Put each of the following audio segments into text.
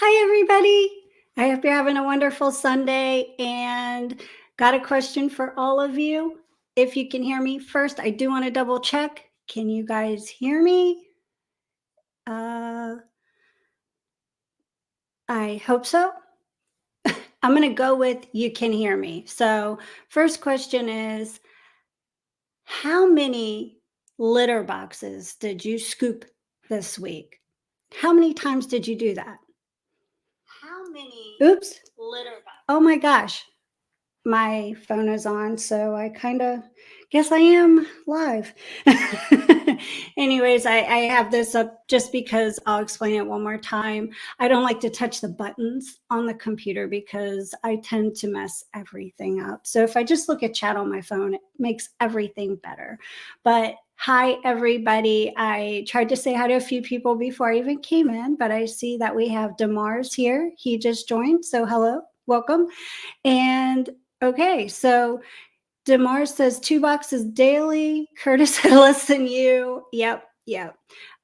Hi, everybody. I hope you're having a wonderful Sunday and got a question for all of you. If you can hear me first, I do want to double check. Can you guys hear me? Uh, I hope so. I'm going to go with you can hear me. So, first question is how many litter boxes did you scoop this week? How many times did you do that? How many Oops. Litter boxes? Oh my gosh. My phone is on, so I kind of guess I am live. Anyways, I have this up just because I'll explain it one more time. I don't like to touch the buttons on the computer because I tend to mess everything up. So if I just look at chat on my phone, it makes everything better. But hi, everybody. I tried to say hi to a few people before I even came in, but I see that we have Damar's here. He just joined. So hello, welcome. And okay, so DeMar says 2 boxes daily. Curtis said less than you. Yep.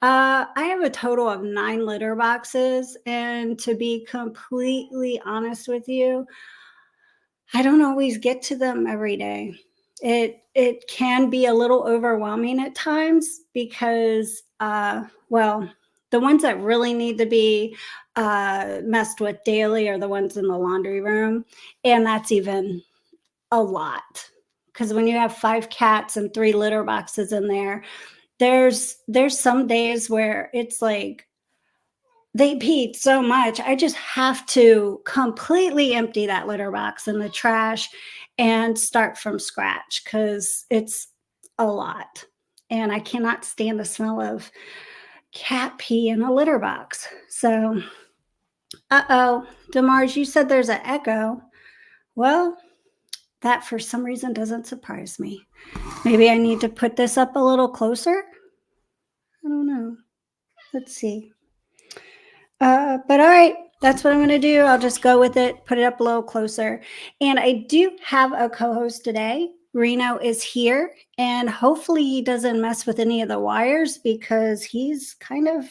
I have a total of 9 litter boxes, and to be completely honest with you, I don't always get to them every day. It can be a little overwhelming at times because, well, the ones that really need to be messed with daily are the ones in the laundry room, and that's even a lot because when you have 5 cats and 3 litter boxes in there, there's some days where it's like they peed so much. I just have to completely empty that litter box in the trash and start from scratch because it's a lot. And I cannot stand the smell of cat pee in a litter box. So, uh-oh, Demarge, you said there's an echo. Well, that for some reason doesn't surprise me. Maybe I need to put this up a little closer. I don't know. Let's see. But all right, that's what I'm going to do. I'll just go with it, put it up a little closer. And I do have a co host today. Reno is here, and hopefully he doesn't mess with any of the wires because he's kind of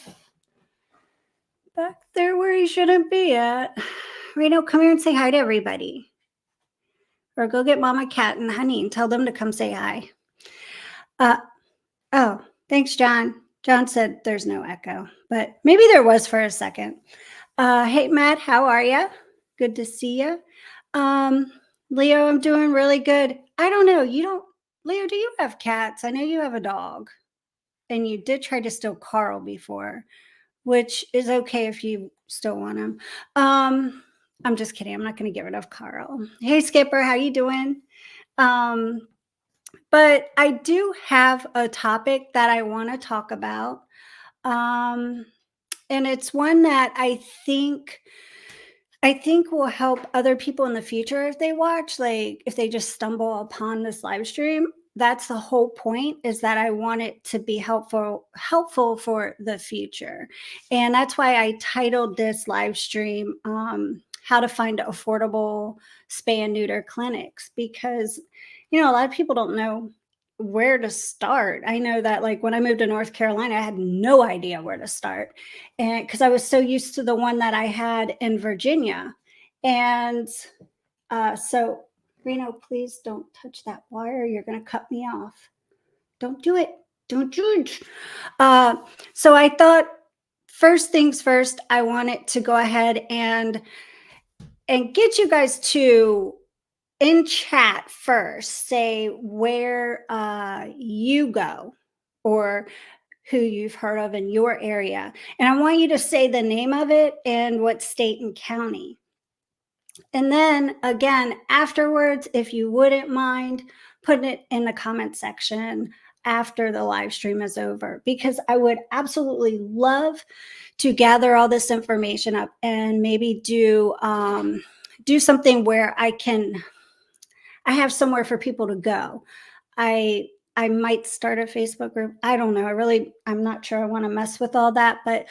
back there where he shouldn't be at. Reno, come here and say hi to everybody. Or go get Mama Cat and Honey and tell them to come say hi. Oh, thanks, John. John said there's no echo, but maybe there was for a second. Hey, Matt, how are you? Good to see you. Leo, I'm doing really good. I don't know. Leo, do you have cats? I know you have a dog, and you did try to steal Carl before, which is okay if you still want him. I'm just kidding. I'm not going to get rid of Carl. Hey, Skipper, how you doing? But I do have a topic that I want to talk about. And it's one that I think will help other people in the future if they watch, like if they just stumble upon this live stream. That's the whole point, is that I want it to be helpful for the future. And that's why I titled this live stream how to find affordable spay and neuter clinics, because a lot of people don't know where to start. I know that, like, when I moved to North Carolina, I had no idea where to start, and because I was so used to the one that I had in Virginia. And so, Reno, please don't touch that wire. You're going to cut me off. Don't do it. Don't do it. So I thought, first things first, I wanted to go ahead and get you guys to, in chat first, say where you go or who you've heard of in your area. And I want you to say the name of it and what state and county. And then again, afterwards, if you wouldn't mind putting it in the comment section after the live stream is over, because I would absolutely love to gather all this information up and maybe do something where I have somewhere for people to go. I might start a Facebook group. I don't know. I'm not sure I want to mess with all that, but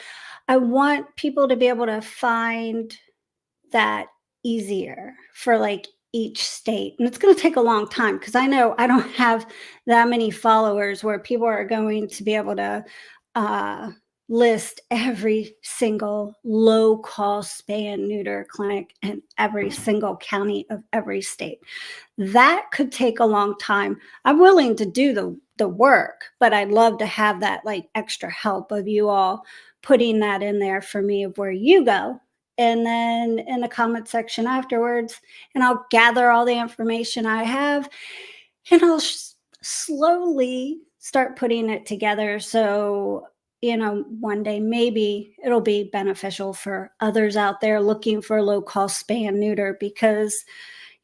I want people to be able to find that easier for like each state. And it's going to take a long time because I know I don't have that many followers where people are going to be able to list every single low-cost spay and neuter clinic in every single county of every state. That could take a long time. I'm willing to do the work, but I'd love to have that like extra help of you all putting that in there for me of where you go. And then in the comment section afterwards, and I'll gather all the information I have, and I'll slowly start putting it together. So, one day maybe it'll be beneficial for others out there looking for low cost spay and neuter, because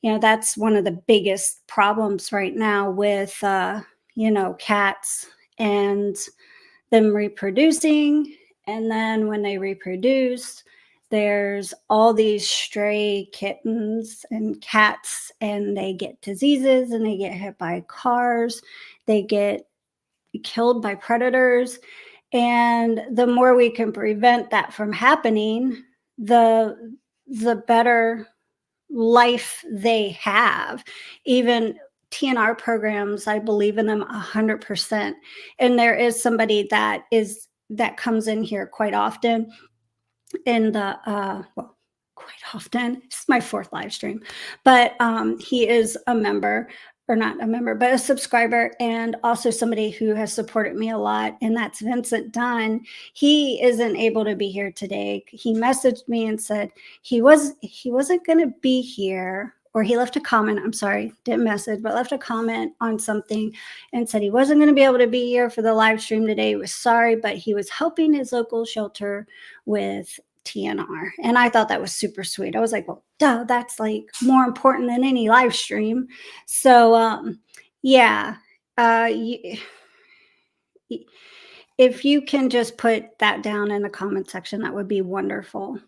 that's one of the biggest problems right now with cats and them reproducing. And then when they reproduce, there's all these stray kittens and cats, and they get diseases and they get hit by cars, they get killed by predators. And the more we can prevent that from happening, the better life they have. Even TNR programs, I believe in them 100%. And there is somebody that comes in here quite often in the quite often. It's my fourth live stream, but he is a member, or not a member, but a subscriber, and also somebody who has supported me a lot, and that's Vincent Dunn. He isn't able to be here today. He messaged me and said he wasn't going to be here, or he left a comment. I'm sorry, didn't message, but left a comment on something and said he wasn't going to be able to be here for the live stream today. He was sorry, but he was helping his local shelter with TNR. And I thought that was super sweet. I was like, well, duh, that's like more important than any live stream. So, yeah, if you can just put that down in the comment section, that would be wonderful.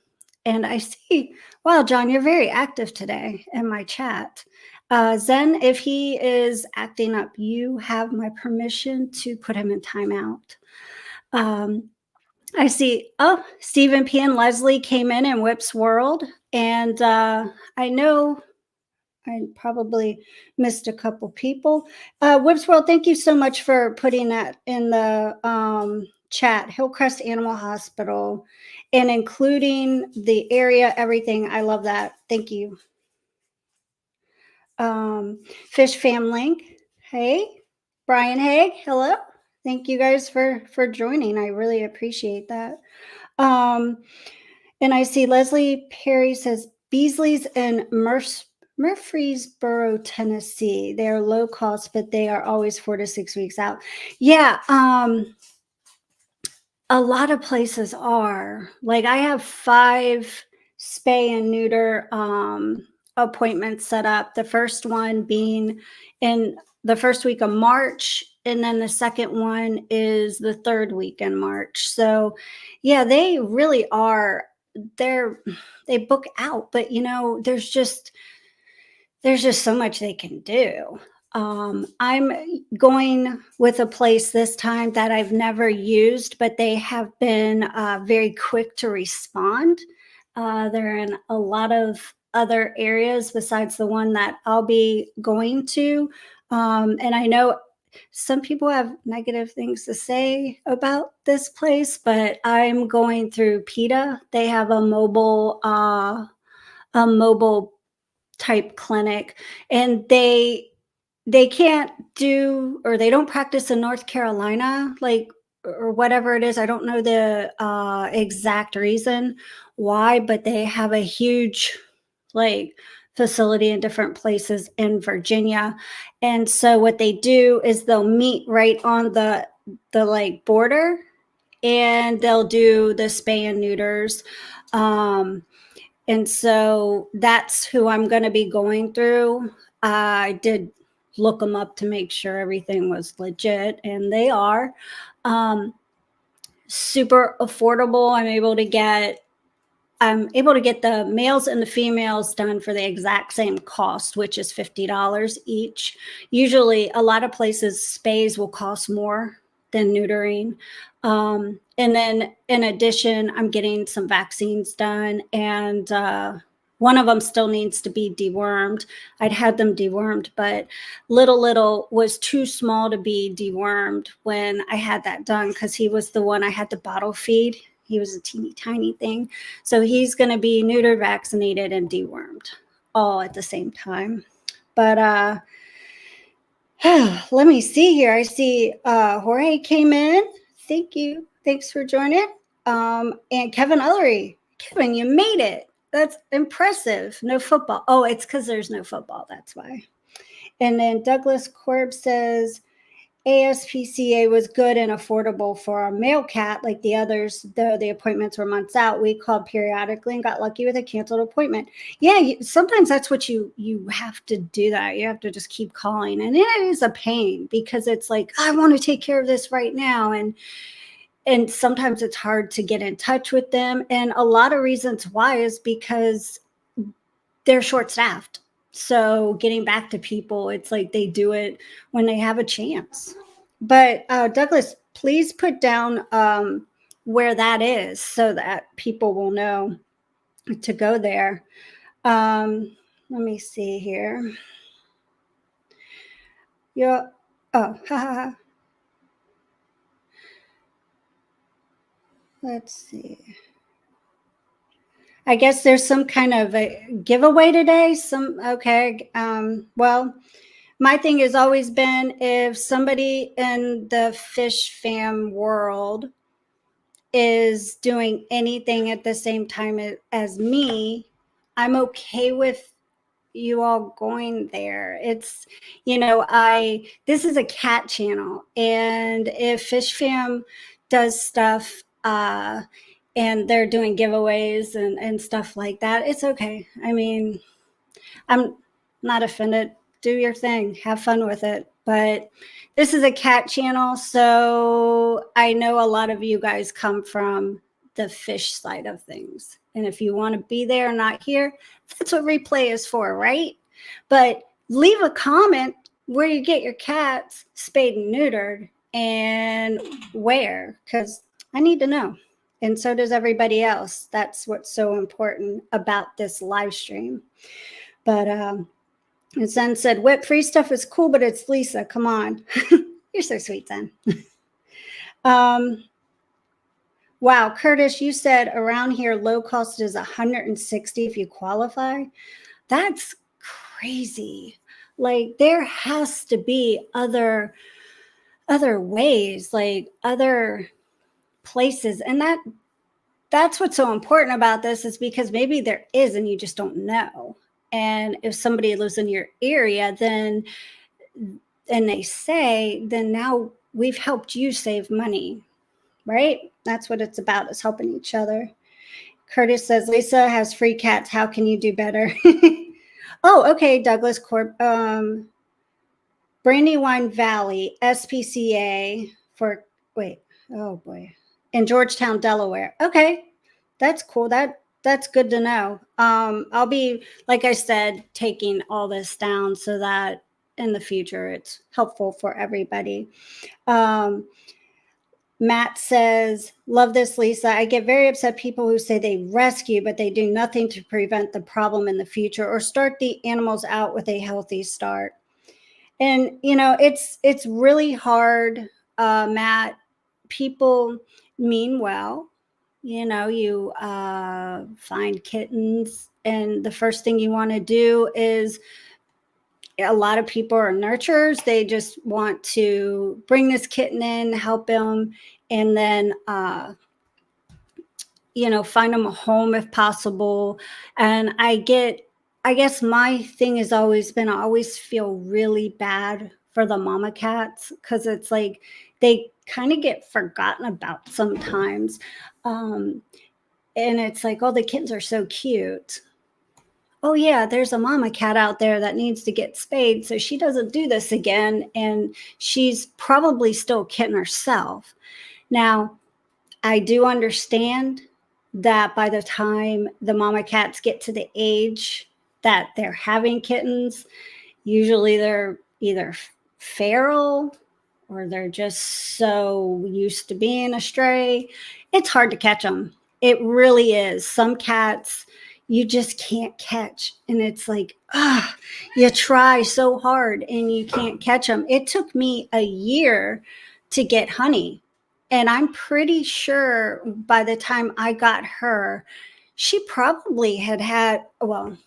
And I see, wow, John, you're very active today in my chat. Zen, if he is acting up, you have my permission to put him in timeout. I see, Stephen P. and Leslie came in Whip's World. And I know I probably missed a couple people. Whip's World, thank you so much for putting that in the chat. Hillcrest Animal Hospital, and including the area, everything. I love that. Thank you. Fish Fam Link. Hey, Brian Haig. Hello. Thank you guys for joining. I really appreciate that. And I see Leslie Perry says Beasley's in Murfreesboro, Tennessee. They are low cost, but they are always 4 to 6 weeks out. Yeah. A lot of places are. Like, I have 5 spay and neuter appointments set up. The first one being in the first week of March, and then the second one is the third week in March. So yeah, they really are, they book out, but there's just so much they can do. I'm going with a place this time that I've never used, but they have been very quick to respond. They're in a lot of other areas besides the one that I'll be going to. And I know some people have negative things to say about this place, but I'm going through PETA. They have a mobile type clinic, and they can't do, or they don't practice in North Carolina, like, or whatever it is. I don't know the exact reason why, but they have a huge like facility in different places in Virginia. And so what they do is they'll meet right on the like border, and they'll do the spay and neuters. And so that's who I'm going to be going through. I did look them up to make sure everything was legit, and they are. Super affordable. I'm able to get the males and the females done for the exact same cost, which is $50 each. Usually a lot of places spays will cost more than neutering. And then in addition, I'm getting some vaccines done, and One of them still needs to be dewormed. I'd had them dewormed, but little was too small to be dewormed when I had that done, because he was the one I had to bottle feed. He was a teeny tiny thing. So he's going to be neutered, vaccinated, and dewormed all at the same time. But let me see here. I see Jorge came in. Thank you. Thanks for joining. And Kevin Ullery. Kevin, you made it. That's impressive. No football. Oh, it's because there's no football. That's why. And then Douglas Korb says, ASPCA was good and affordable for our male cat, like the others, though the appointments were months out. We called periodically and got lucky with a canceled appointment. Yeah, sometimes that's what you have to do that. You have to just keep calling. And it is a pain, because it's like, I want to take care of this right now. And sometimes it's hard to get in touch with them. And a lot of reasons why is because they're short-staffed. So getting back to people, it's like they do it when they have a chance. But Douglas, please put down where that is so that people will know to go there. Let me see here. Yeah. Oh, let's see. I guess there's some kind of a giveaway today. Okay. Well, my thing has always been, if somebody in the fish fam world is doing anything at the same time as me, I'm okay with you all going there. It's, this is a cat channel, and if Fish Fam does stuff and they're doing giveaways and stuff like that, it's okay. I mean, I'm not offended. Do your thing, have fun with it. But this is a cat channel, so I know a lot of you guys come from the fish side of things. And if you want to be there and not here, that's what replay is for, right? But leave a comment where you get your cats spayed and neutered and where, because I need to know. And so does everybody else. That's what's so important about this live stream. But and Zen said, whip free stuff is cool, but it's Lisa. Come on. You're so sweet, Zen. Wow, Curtis, you said around here low cost is 160 if you qualify. That's crazy. Like, there has to be other ways, like other places. And that's what's so important about this, is because maybe there is and you just don't know. And if somebody lives in your area, then, and they say, then now we've helped you save money, right? That's what it's about, is helping each other. Curtis says, Lisa has free cats. How can you do better? Oh, okay, Douglas Corp. Brandywine Valley, SPCA for, wait, oh boy, in Georgetown, Delaware. Okay, that's cool. That's good to know. I'll be, like I said, taking all this down so that in the future it's helpful for everybody. Matt says, love this, Lisa. I get very upset people who say they rescue, but they do nothing to prevent the problem in the future or start the animals out with a healthy start. And, it's really hard, Matt. People mean well. You find kittens, and the first thing you want to do is, a lot of people are nurturers. They just want to bring this kitten in, help them, and then, find them a home if possible. And I guess my thing has always been, I always feel really bad for the mama cats, because it's like they kind of get forgotten about sometimes. And it's like, oh, the kittens are so cute. Oh yeah, there's a mama cat out there that needs to get spayed so she doesn't do this again. And she's probably still a kitten herself. Now, I do understand that by the time the mama cats get to the age that they're having kittens, usually they're either feral or they're just so used to being a stray. It's hard to catch them. It really is. Some cats, you just can't catch. And it's like, you try so hard and you can't catch them. It took me a year to get Honey. And I'm pretty sure by the time I got her, she probably well,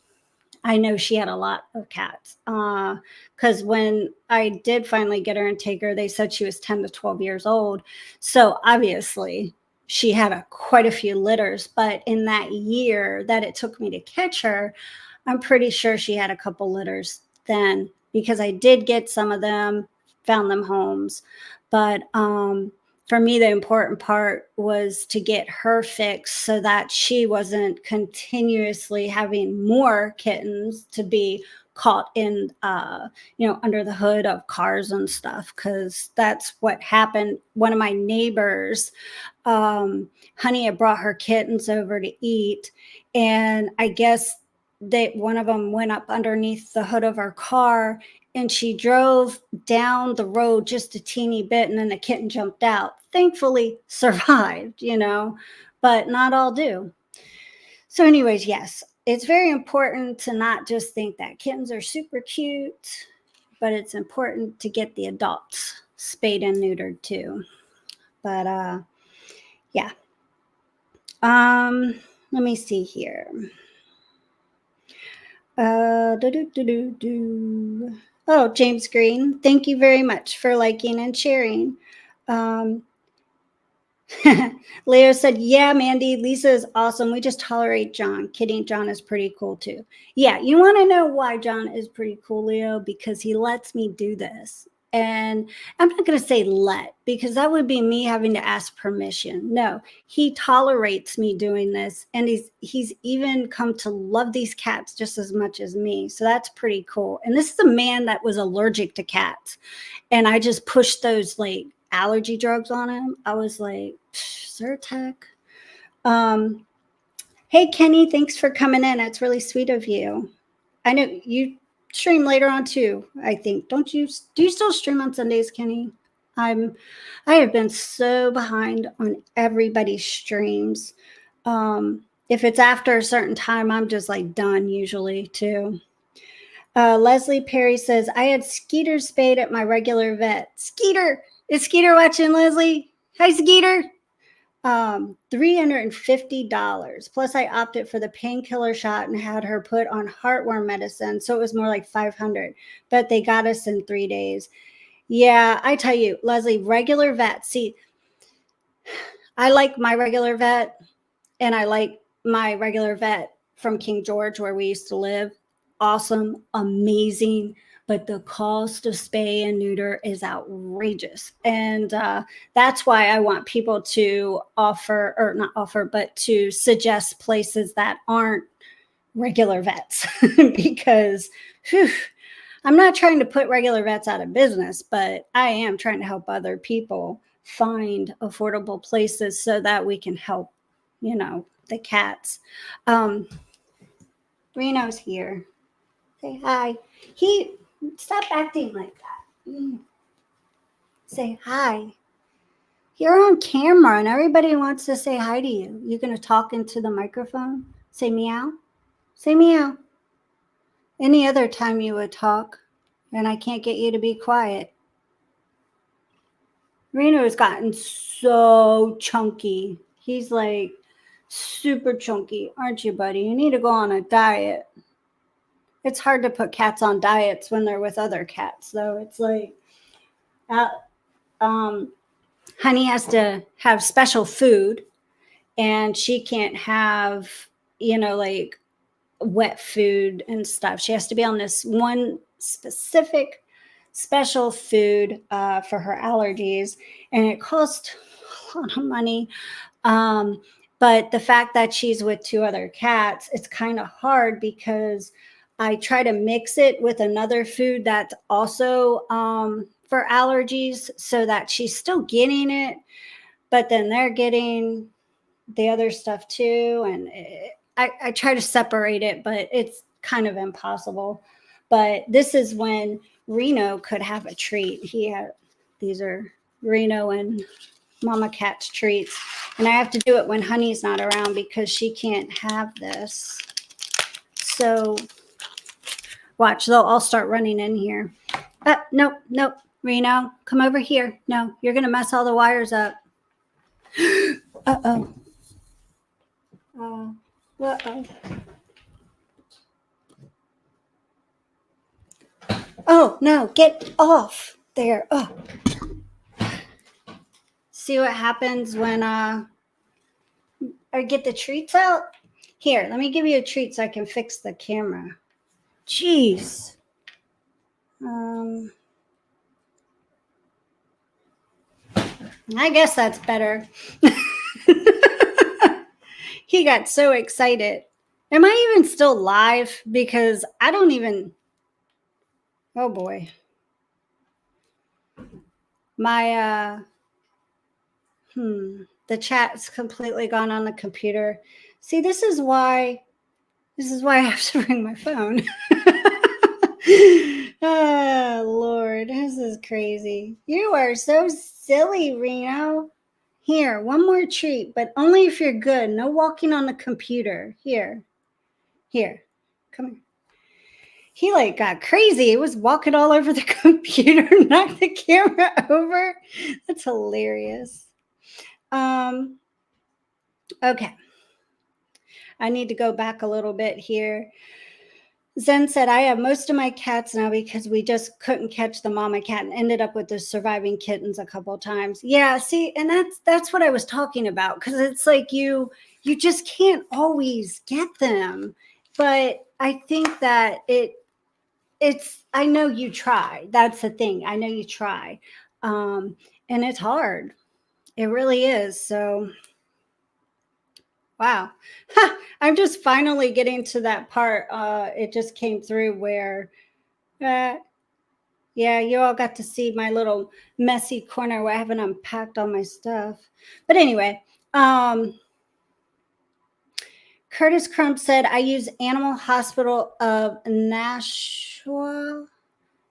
I know she had a lot of cats. Because when I did finally get her and take her, they said she was 10 to 12 years old. So obviously, she had quite a few litters. But in that year that it took me to catch her, I'm pretty sure she had a couple litters then, because I did get some of them, found them homes. But for me, the important part was to get her fixed so that she wasn't continuously having more kittens to be caught in, under the hood of cars and stuff, because that's what happened. One of my neighbors, Honey had brought her kittens over to eat, and I guess one of them went up underneath the hood of her car, and she drove down the road just a teeny bit, and then the kitten jumped out. Thankfully survived, but not all do. So anyways, yes, it's very important to not just think that kittens are super cute, but it's important to get the adults spayed and neutered too. But yeah. Let me see here. Oh, James Green, thank you very much for liking and sharing. Leo said, yeah, Mandy, Lisa is awesome. We just tolerate John. Kidding, John is pretty cool too. Yeah, you want to know why John is pretty cool, Leo? Because he lets me do this. And I'm not going to say let, because that would be me having to ask permission. No, he tolerates me doing this. And he's even come to love these cats just as much as me. So that's pretty cool. And this is a man that was allergic to cats. And I just pushed those like allergy drugs on him. I was like, Zyrtec. Hey, Kenny, thanks for coming in. That's really sweet of you. I know you stream later on too, I think. Do you still stream on Sundays, Kenny? I have been so behind on everybody's streams. If it's after a certain time, I'm just like done usually too. Leslie Perry says, I had Skeeter spayed at my regular vet. Skeeter! Is Skeeter watching, Leslie? Hi, Skeeter! $350. Plus, I opted for the painkiller shot and had her put on heartworm medicine, so it was more like $500. But they got us in 3 days. Yeah, I tell you, Leslie, regular vet. See, I like my regular vet, and I like my regular vet from King George, where we used to live. Awesome, amazing, but the cost of spay and neuter is outrageous. And that's why I want people to but to suggest places that aren't regular vets because I'm not trying to put regular vets out of business, but I am trying to help other people find affordable places so that we can help, the cats. Reno's here. Say hi. Stop acting like that. Say hi. You're on camera and everybody wants to say hi to you. You're going to talk into the microphone? Say meow. Say meow. Any other time you would talk, and I can't get you to be quiet. Reno has gotten so chunky. He's like super chunky, aren't you, buddy? You need to go on a diet. It's hard to put cats on diets when they're with other cats, though. It's like, Honey has to have special food, and she can't have, like wet food and stuff. She has to be on this one specific special food for her allergies, and it costs a lot of money. But the fact that she's with 2 other cats, it's kind of hard because I try to mix it with another food that's also for allergies so that she's still getting it, but then they're getting the other stuff too. And I try to separate it, but it's kind of impossible. But this is when Reno could have a treat. These are Reno and Mama Cat's treats. And I have to do it when Honey's not around because she can't have this. So watch, they'll all start running in here. Nope, nope. Reno, come over here. No, you're going to mess all the wires up. Uh-oh. Uh-oh. Oh, no, get off there. Oh. See what happens when I get the treats out? Here, let me give you a treat so I can fix the camera. Jeez. I guess that's better. He got so excited. Am I even still live? Because I don't even. Oh boy. My the chat's completely gone on the computer. See, this is why I have to bring my phone. Oh Lord, this is crazy. You are so silly, Reno. Here, one more treat, but only if you're good. No walking on the computer. Here, come here. He like got crazy. He was walking all over the computer, knocked the camera over. That's hilarious. Okay. I need to go back a little bit here. Zen said, I have most of my cats now because we just couldn't catch the mama cat and ended up with the surviving kittens a couple of times. Yeah, see, and that's what I was talking about, because it's like you just can't always get them. But I think that it's I know you try. That's the thing. I know you try. And it's hard. It really is. So wow. I'm just finally getting to that part. It just came through where yeah, you all got to see my little messy corner where I haven't unpacked all my stuff. But anyway, Curtis Crump said, I use Animal Hospital of Nashua,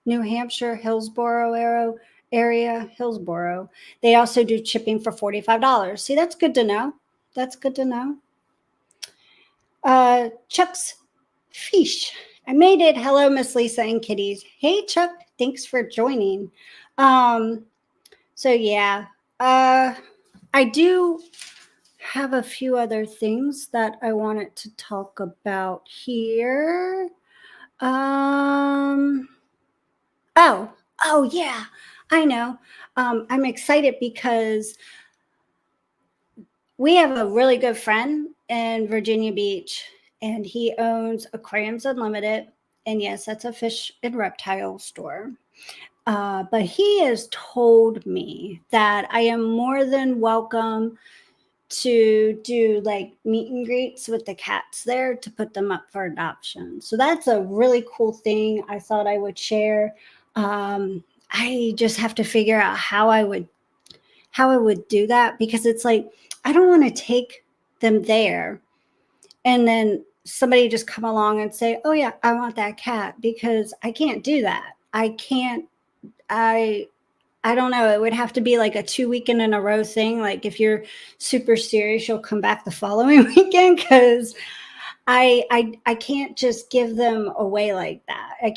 New Hampshire, Hillsborough area, Hillsborough. They also do chipping for $45. See, that's good to know. That's good to know. Chuck's Fish. I made it. Hello, Miss Lisa and kitties. Hey, Chuck. Thanks for joining. So yeah, I do have a few other things that I wanted to talk about here. Oh yeah, I know. I'm excited because we have a really good friend in Virginia Beach, and he owns Aquariums Unlimited. And yes, that's a fish and reptile store. But he has told me that I am more than welcome to do like meet and greets with the cats there to put them up for adoption. So that's a really cool thing I thought I would share. I just have to figure out how I would do that, because it's like I don't want to take them there and then somebody just come along and say, oh yeah, I want that cat, because I can't do that. I can't. I don't know. It would have to be like a 2 weekend in a row thing. Like if you're super serious, you'll come back the following weekend, because I can't just give them away like that. I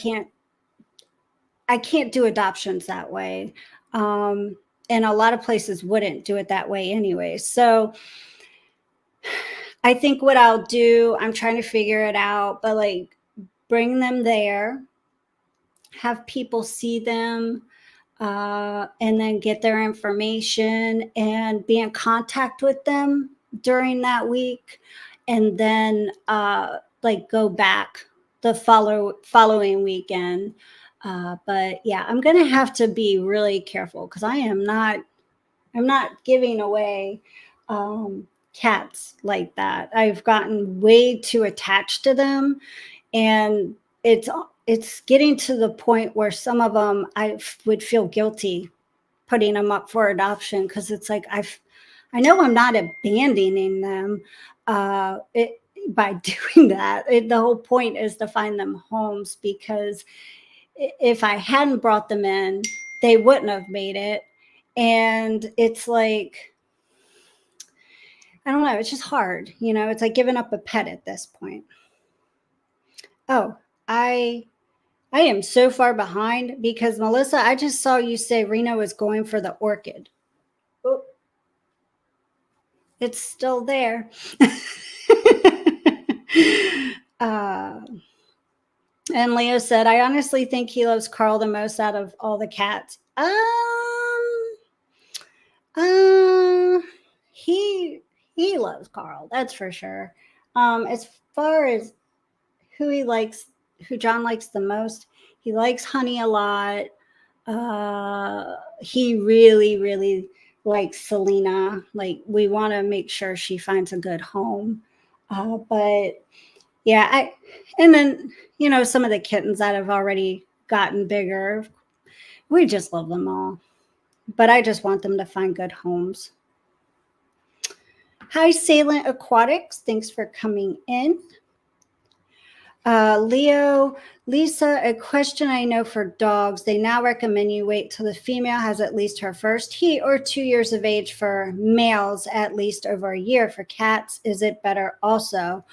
can't do adoptions that way. And a lot of places wouldn't do it that way anyway. So I think what I'll do, I'm trying to figure it out, but like bring them there, have people see them, and then get their information and be in contact with them during that week, and then like go back the following weekend. But yeah, I'm gonna have to be really careful, because I'm not giving away cats like that. I've gotten way too attached to them, and it's getting to the point where some of them I would feel guilty putting them up for adoption, because it's like I know I'm not abandoning them by doing that. The whole point is to find them homes, because if I hadn't brought them in, they wouldn't have made it. And it's like, I don't know, it's just hard. It's like giving up a pet at this point. Oh, I am so far behind because Melissa, I just saw you say Reno is going for the orchid. Oh, it's still there. uh, and Leo said, I honestly think he loves Carl the most out of all the cats. Uh, he he loves Carl, that's for sure. As far as who he likes, who John likes the most, he likes Honey a lot. He really, really likes Selena. Like, we want to make sure she finds a good home. But yeah, and then, some of the kittens that have already gotten bigger, we just love them all. But I just want them to find good homes. Hi, Salient Aquatics. Thanks for coming in. Lisa, a question I know for dogs. They now recommend you wait till the female has at least her first heat or 2 years of age. For males, at least over a year. For cats, is it better also?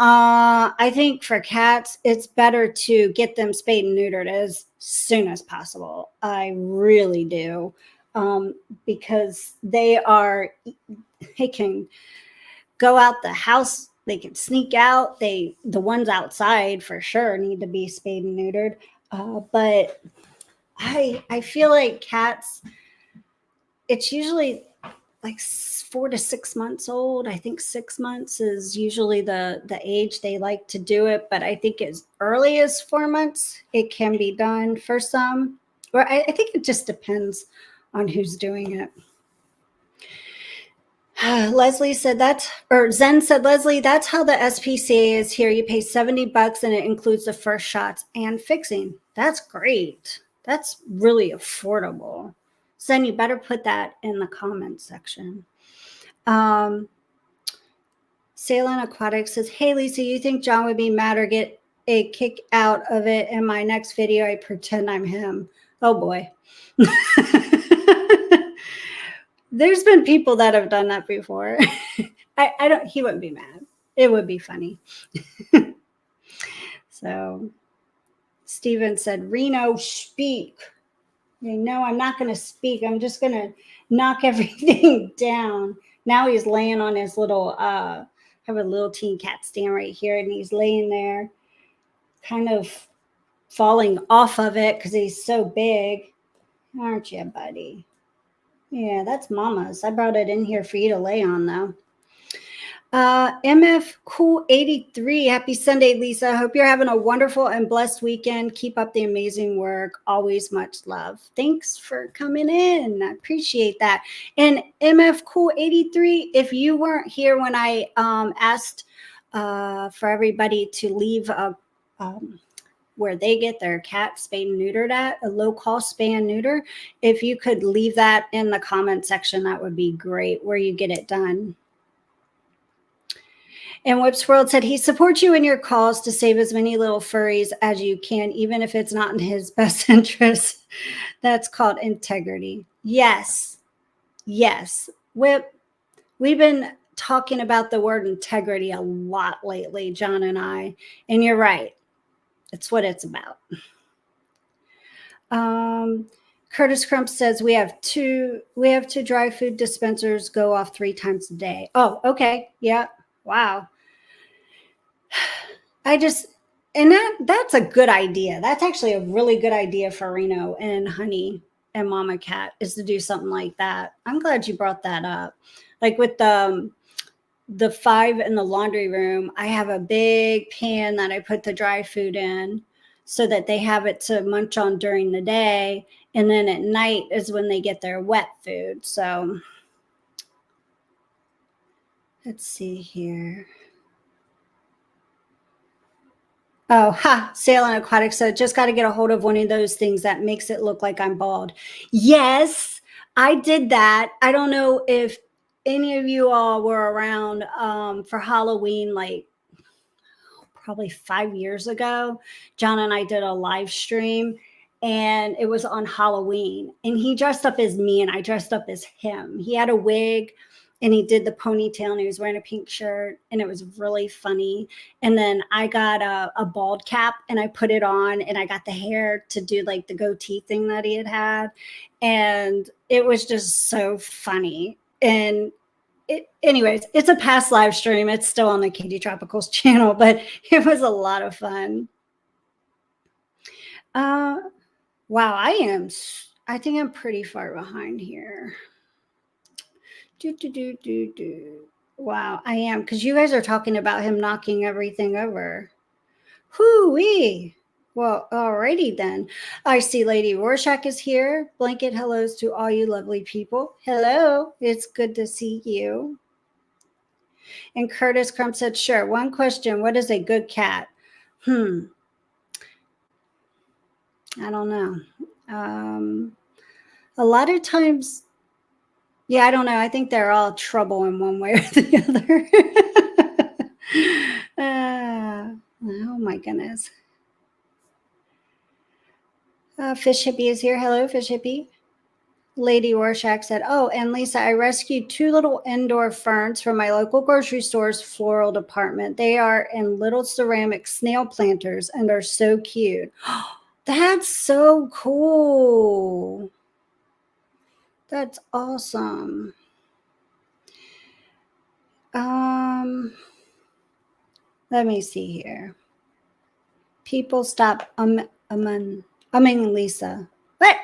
I think for cats, it's better to get them spayed and neutered as soon as possible. I really do. Because they can go out the house, they can sneak out. The ones outside for sure need to be spayed and neutered. But I feel like cats, it's usually like 4 to 6 months old. I think 6 months is usually the age they like to do it, but I think as early as 4 months it can be done for some. Or I think it just depends on who's doing it. Leslie said Zen said, Leslie, that's how the SPCA is here. You pay $70 and it includes the first shots and fixing. That's great. That's really affordable. Zen, you better put that in the comments section. Salem Aquatics says, hey, Lisa, you think John would be mad or get a kick out of it in my next video? I pretend I'm him. Oh, boy. There's been people that have done that before. He wouldn't be mad. It would be funny. So Steven said, Reno, speak. No, I'm not going to speak. I'm just going to knock everything down. Now he's laying on his little, I have a little teen cat stand right here, and he's laying there kind of falling off of it because he's so big. Aren't you, buddy? Yeah, that's Mama's. I brought it in here for you to lay on, though. MF Cool 83. Happy Sunday, Lisa. Hope you're having a wonderful and blessed weekend. Keep up the amazing work. Always much love. Thanks for coming in. I appreciate that. And MF Cool 83, if you weren't here when I asked for everybody to leave where they get their cat spayed and neutered at, a low-cost spay and neuter, if you could leave that in the comment section, that would be great, where you get it done. And Whips World said he supports you in your calls to save as many little furries as you can, even if it's not in his best interest. That's called integrity. Yes. Yes. Whip, we've been talking about the word integrity a lot lately, John and I. And you're right. It's what it's about. Curtis Crump says we have two dry food dispensers go off 3 times a day. Oh, okay. Yeah. Wow. That's a good idea. That's actually a really good idea for Reno and Honey and Mama Cat, is to do something like that. I'm glad you brought that up. Like with the 5 in the laundry room, I have a big pan that I put the dry food in so that they have it to munch on during the day. And then at night is when they get their wet food. So let's see here. Oh, Salem Aquatics. So just got to get a hold of one of those things that makes it look like I'm bald. Yes, I did that. I don't know if any of you all were around for Halloween, like probably 5 years ago. John and I did a live stream, and it was on Halloween. And he dressed up as me, and I dressed up as him. He had a wig, and he did the ponytail and he was wearing a pink shirt and it was really funny. And then I got a bald cap and I put it on and I got the hair to do like the goatee thing that he had. And it was just so funny. And anyways, it's a past live stream. It's still on the Katie Tropicals channel, but it was a lot of fun. Wow, I think I'm pretty far behind here. Wow, I am, because you guys are talking about him knocking everything over. Hoo-wee. Well, alrighty then. I see Lady Rorschach is here. Blanket hellos to all you lovely people. Hello, it's good to see you. And Curtis Crump said, sure. One question, what is a good cat? I don't know. A lot of times, yeah, I don't know. I think they're all trouble in one way or the other. Oh my goodness. Fish Hippie is here. Hello, Fish Hippie. Lady Rorschach said, oh, and Lisa, I rescued 2 little indoor ferns from my local grocery store's floral department. They are in little ceramic snail planters and are so cute. That's so cool. That's awesome. Let me see here. People stop umming Lisa. What?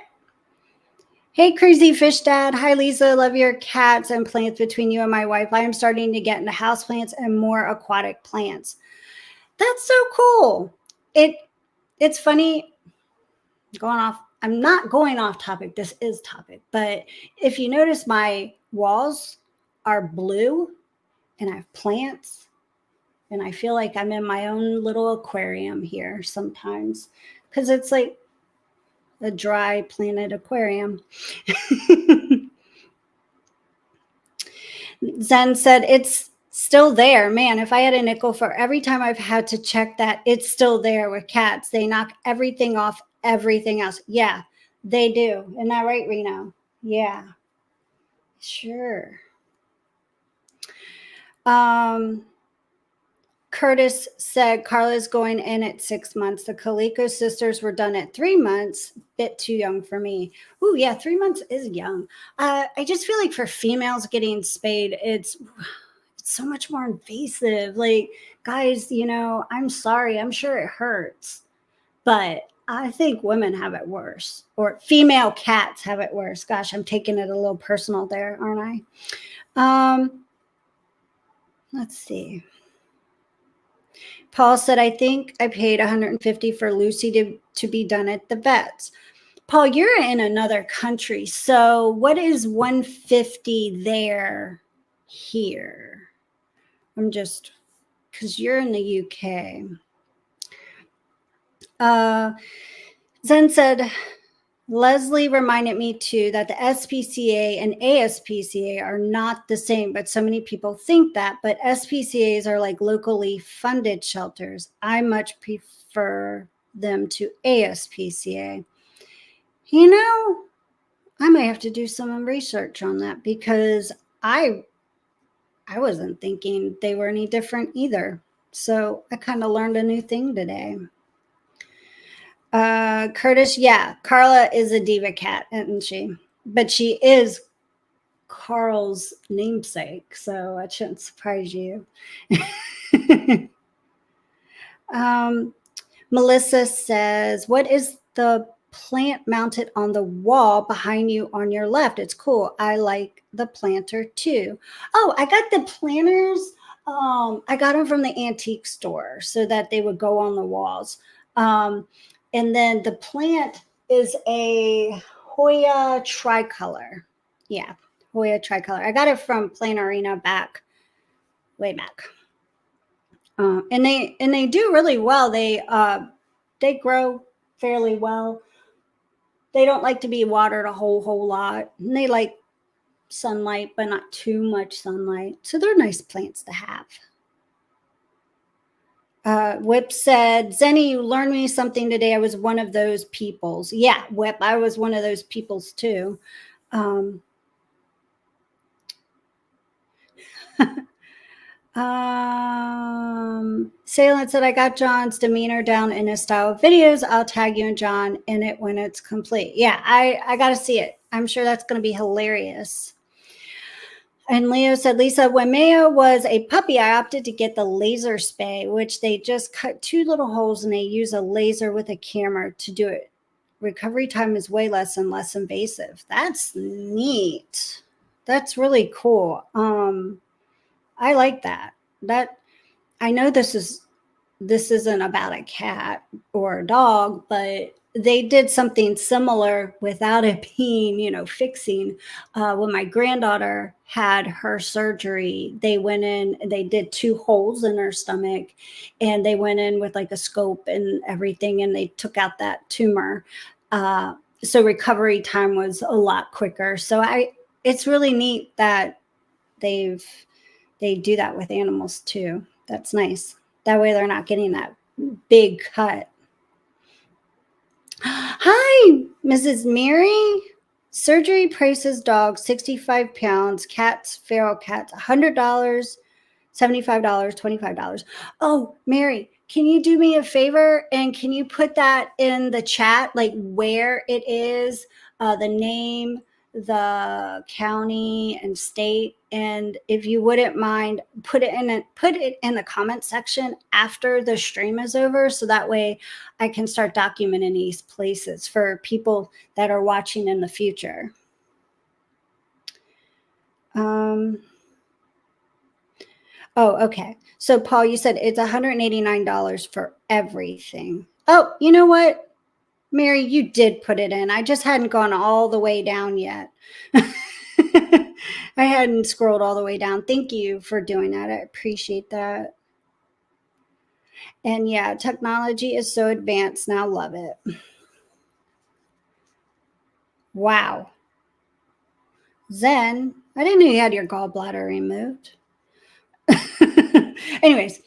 Hey, Crazy Fish Dad. Hi, Lisa. Love your cats and plants between you and my wife. I am starting to get into houseplants and more aquatic plants. That's so cool. It's funny going off. I'm not going off topic. This is topic. But if you notice, my walls are blue and I have plants. And I feel like I'm in my own little aquarium here sometimes because it's like a dry planet aquarium. Zen said, it's still there. Man, if I had a nickel for every time I've had to check that, it's still there with cats. They knock everything off everything else. Yeah, they do. Isn't that right, Reno? Yeah, sure. Curtis said Carla's going in at 6 months. The Coleco sisters were done at 3 months. Bit too young for me. Oh yeah, 3 months is young. I just feel like for females getting spayed, it's so much more invasive. Like, guys, I'm sorry. I'm sure it hurts, but I think women have it worse, or female cats have it worse. Gosh, I'm taking it a little personal there, aren't I? Let's see. Paul said, I think I paid $150 for Lucy to be done at the vets. Paul, you're in another country. So what is $150 there here? I'm just, because you're in the UK. Zen said, Leslie reminded me too that the SPCA and ASPCA are not the same, but so many people think that. But SPCAs are like locally funded shelters. I much prefer them to ASPCA. I might have to do some research on that because I wasn't thinking they were any different either. So I kind of learned a new thing today. Curtis, yeah, Carla is a diva cat, isn't she? But she is Carl's namesake, so that shouldn't surprise you. Melissa says, what is the plant mounted on the wall behind you on your left? It's cool. I like the planter too. Oh, I got the planters. I got them from the antique store so that they would go on the walls. And then the plant is a Hoya tricolor. Yeah, Hoya tricolor. I got it from Plant Arena way back. And they do really well. They grow fairly well. They don't like to be watered a whole lot. And they like sunlight, but not too much sunlight. So they're nice plants to have. Whip said, Zenny, you learned me something today. I was one of those peoples. Yeah, Whip, I was one of those peoples too. Salem said, I got John's demeanor down in his style of videos. I'll tag you and John in it when it's complete. Yeah, I got to see it. I'm sure that's going to be hilarious. And Leo said, Lisa, when Mayo was a puppy, I opted to get the laser spay, which they just cut 2 little holes and they use a laser with a camera to do it. Recovery time is way less and less invasive. That's neat. That's really cool. I like that. That I know this isn't about a cat or a dog, but they did something similar without it being, fixing. When my granddaughter had her surgery, they went in, they did 2 holes in her stomach, and they went in with like a scope and everything, and they took out that tumor. So recovery time was a lot quicker. It's really neat that they've they do that with animals too. That's nice. That way they're not getting that big cut. Hi, Mrs. Mary. Surgery prices dog 65 pounds, cats, feral cats, $100, $75, $25. Oh, Mary, can you do me a favor and can you put that in the chat, like where it is, the name, the county and state, and if you wouldn't mind, put it in the comment section after the stream is over, so that way I can start documenting these places for people that are watching in the future. Oh, okay. So, Paul, you said it's $189 for everything. Oh, you know what, Mary, you did put it in. I just hadn't gone all the way down yet. I hadn't scrolled all the way down. Thank you for doing that. I appreciate that. And yeah, technology is so advanced now. Love it. Wow. Zen, I didn't know you had your gallbladder removed. Anyways,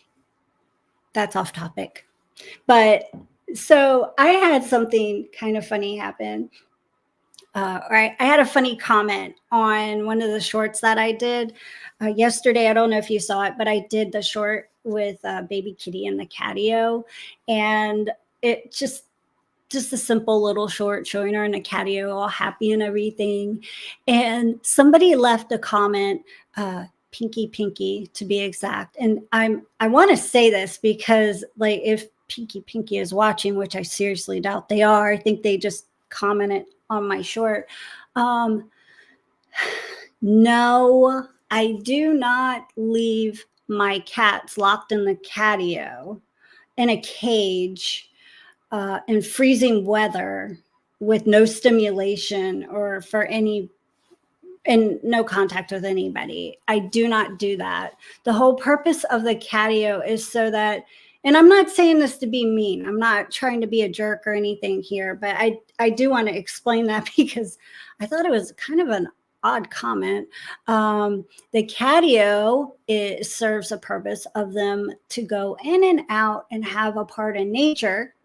that's off topic. But so I had something kind of funny happen. I had a funny comment on one of the shorts that I did yesterday. I don't know if you saw it, but I did the short with baby kitty in the catio, and it just a simple little short showing her in a catio, all happy and everything. And somebody left a comment, Pinky Pinky to be exact. And I want to say this because, like, if Pinky Pinky is watching, which I seriously doubt they are, I think they just commented on my short. No, I do not leave my cats locked in the catio in a cage in freezing weather with no stimulation or for any and no contact with anybody. I do not do that. The whole purpose of the catio is so that, and I'm not saying this to be mean, I'm not trying to be a jerk or anything here, but I do want to explain that because I thought it was kind of an odd comment. The catio serves a purpose of them to go in and out and have a part in nature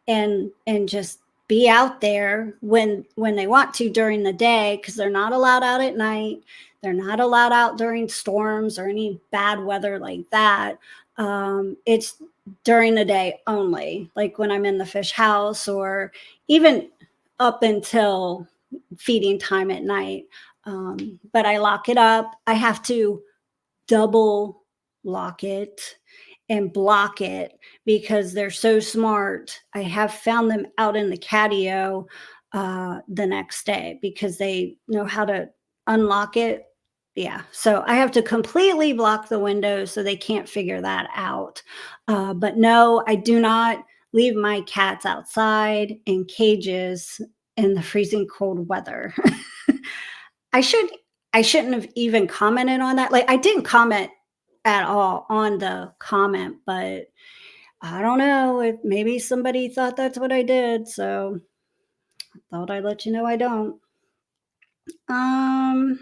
and just be out there when they want to during the day, because they're not allowed out at night. They're not allowed out during storms or any bad weather like that. It's during the day only, like when I'm in the fish house or even up until feeding time at night. But I lock it up. I have to double lock it and block it because they're so smart. I have found them out in the catio the next day because they know how to unlock it. Yeah, so I have to completely block the window so they can't figure that out. But no, I do not leave my cats outside in cages in the freezing cold weather. I should I shouldn't have even commented on that. Like, I didn't comment at all on the comment, but I don't know if maybe somebody thought that's what I did. So I thought I'd let you know I don't. Um,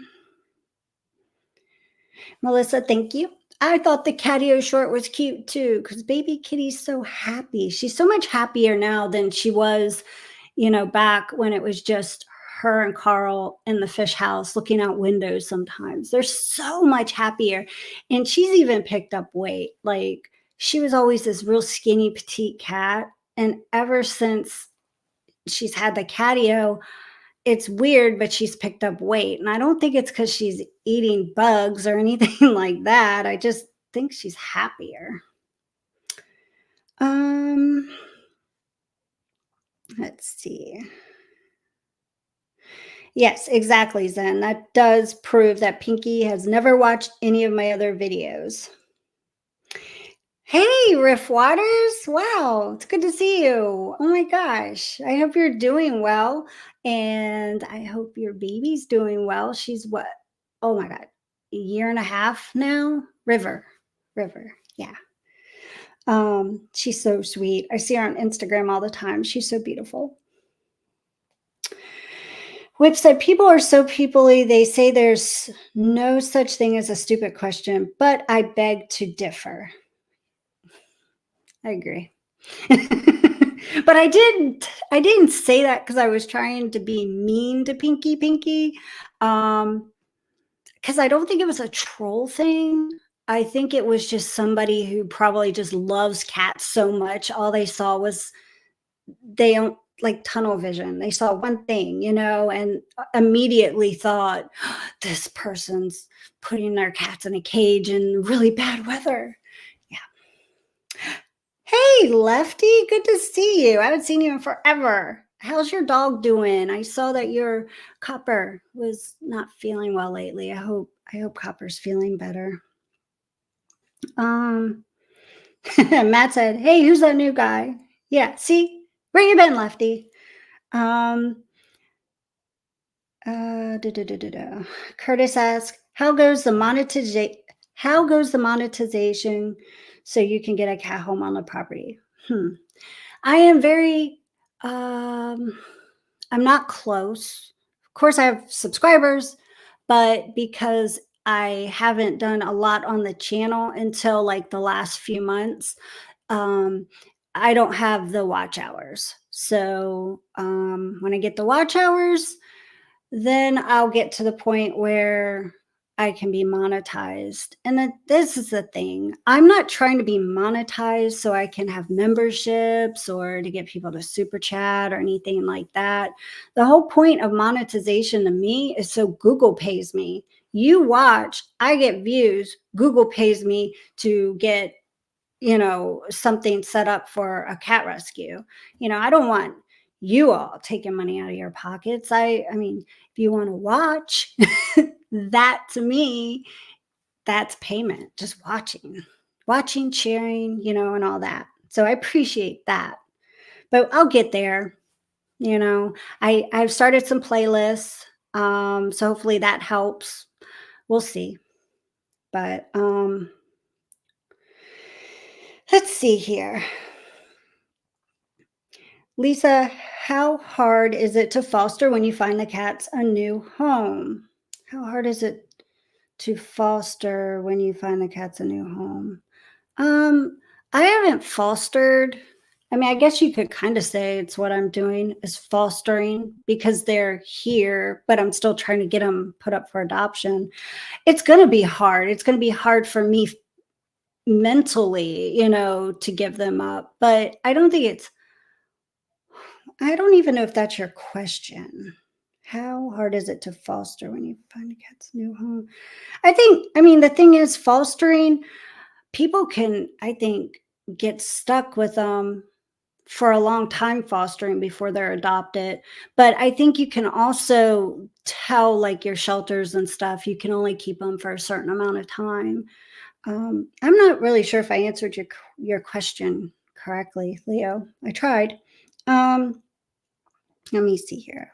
Melissa, thank you. I thought the catio short was cute too because baby kitty's so happy. She's so much happier now than she was, back when it was just her and Carl in the fish house looking out windows sometimes. They're so much happier. And she's even picked up weight. Like she was always this real skinny petite cat. And ever since she's had the catio, it's weird, but she's picked up weight. And I don't think it's because she's eating bugs or anything like that. I just think she's happier. Um, let's see. Yes, exactly, Zen. That does prove that Pinky has never watched any of my other videos. Hey, Riff Waters. Wow, it's good to see you. Oh my gosh. I hope you're doing well. And I hope your baby's doing well. She's what? Oh my God, a year and a half now? River. River. Yeah. She's so sweet. I see her on Instagram all the time. She's so beautiful. Which said, people are so peoply, they say there's no such thing as a stupid question, but I beg to differ. I agree. But I didn't say that because I was trying to be mean to Pinky. Because I don't think it was a troll thing. I think it was just somebody who probably just loves cats so much. All they saw was they don't like tunnel vision. They saw one thing, and immediately thought, this person's putting their cats in a cage in really bad weather. Yeah. Hey, Lefty, good to see you. I haven't seen you in forever. How's your dog doing? I saw that your Copper was not feeling well lately. I hope Copper's feeling better. Um, Matt said, "Hey, who's that new guy?" Yeah, see, where you been, Lefty? Um, da, da, da, da, da. Curtis asked, How goes the monetization so you can get a cat home on the property?" I am very um I'm not close. Of course I have subscribers, but because I haven't done a lot on the channel until like the last few months, um I don't have the watch hours. So, when I get the watch hours, then I'll get to the point where I can be monetized. And then this is the thing. I'm not trying to be monetized so I can have memberships or to get people to super chat or anything like that. The whole point of monetization to me is so Google pays me. You watch, I get views, Google pays me to get something set up for a cat rescue. I don't want you all taking money out of your pockets. I mean, if you want to watch, that to me, that's payment. Just watching, cheering, and all that. So I appreciate that. But I'll get there. I've started some playlists. So hopefully that helps. We'll see. But let's see here. Lisa, how hard is it to foster when you find the cats a new home? How hard is it to foster when you find the cats a new home? Um, I haven't fostered. I mean, I guess you could kind of say it's what I'm doing is fostering because they're here, but I'm still trying to get them put up for adoption. It's going to be hard. It's going to be hard for me mentally, to give them up, but I don't even know if that's your question. How hard is it to foster when you find a cat's new home? I mean, the thing is, fostering, people can, I think, get stuck with for a long time fostering before they're adopted. But I think you can also tell, like your shelters and stuff, you can only keep them for a certain amount of time. I'm not really sure if I answered your question correctly, Leo. I tried. Um, Let me see here.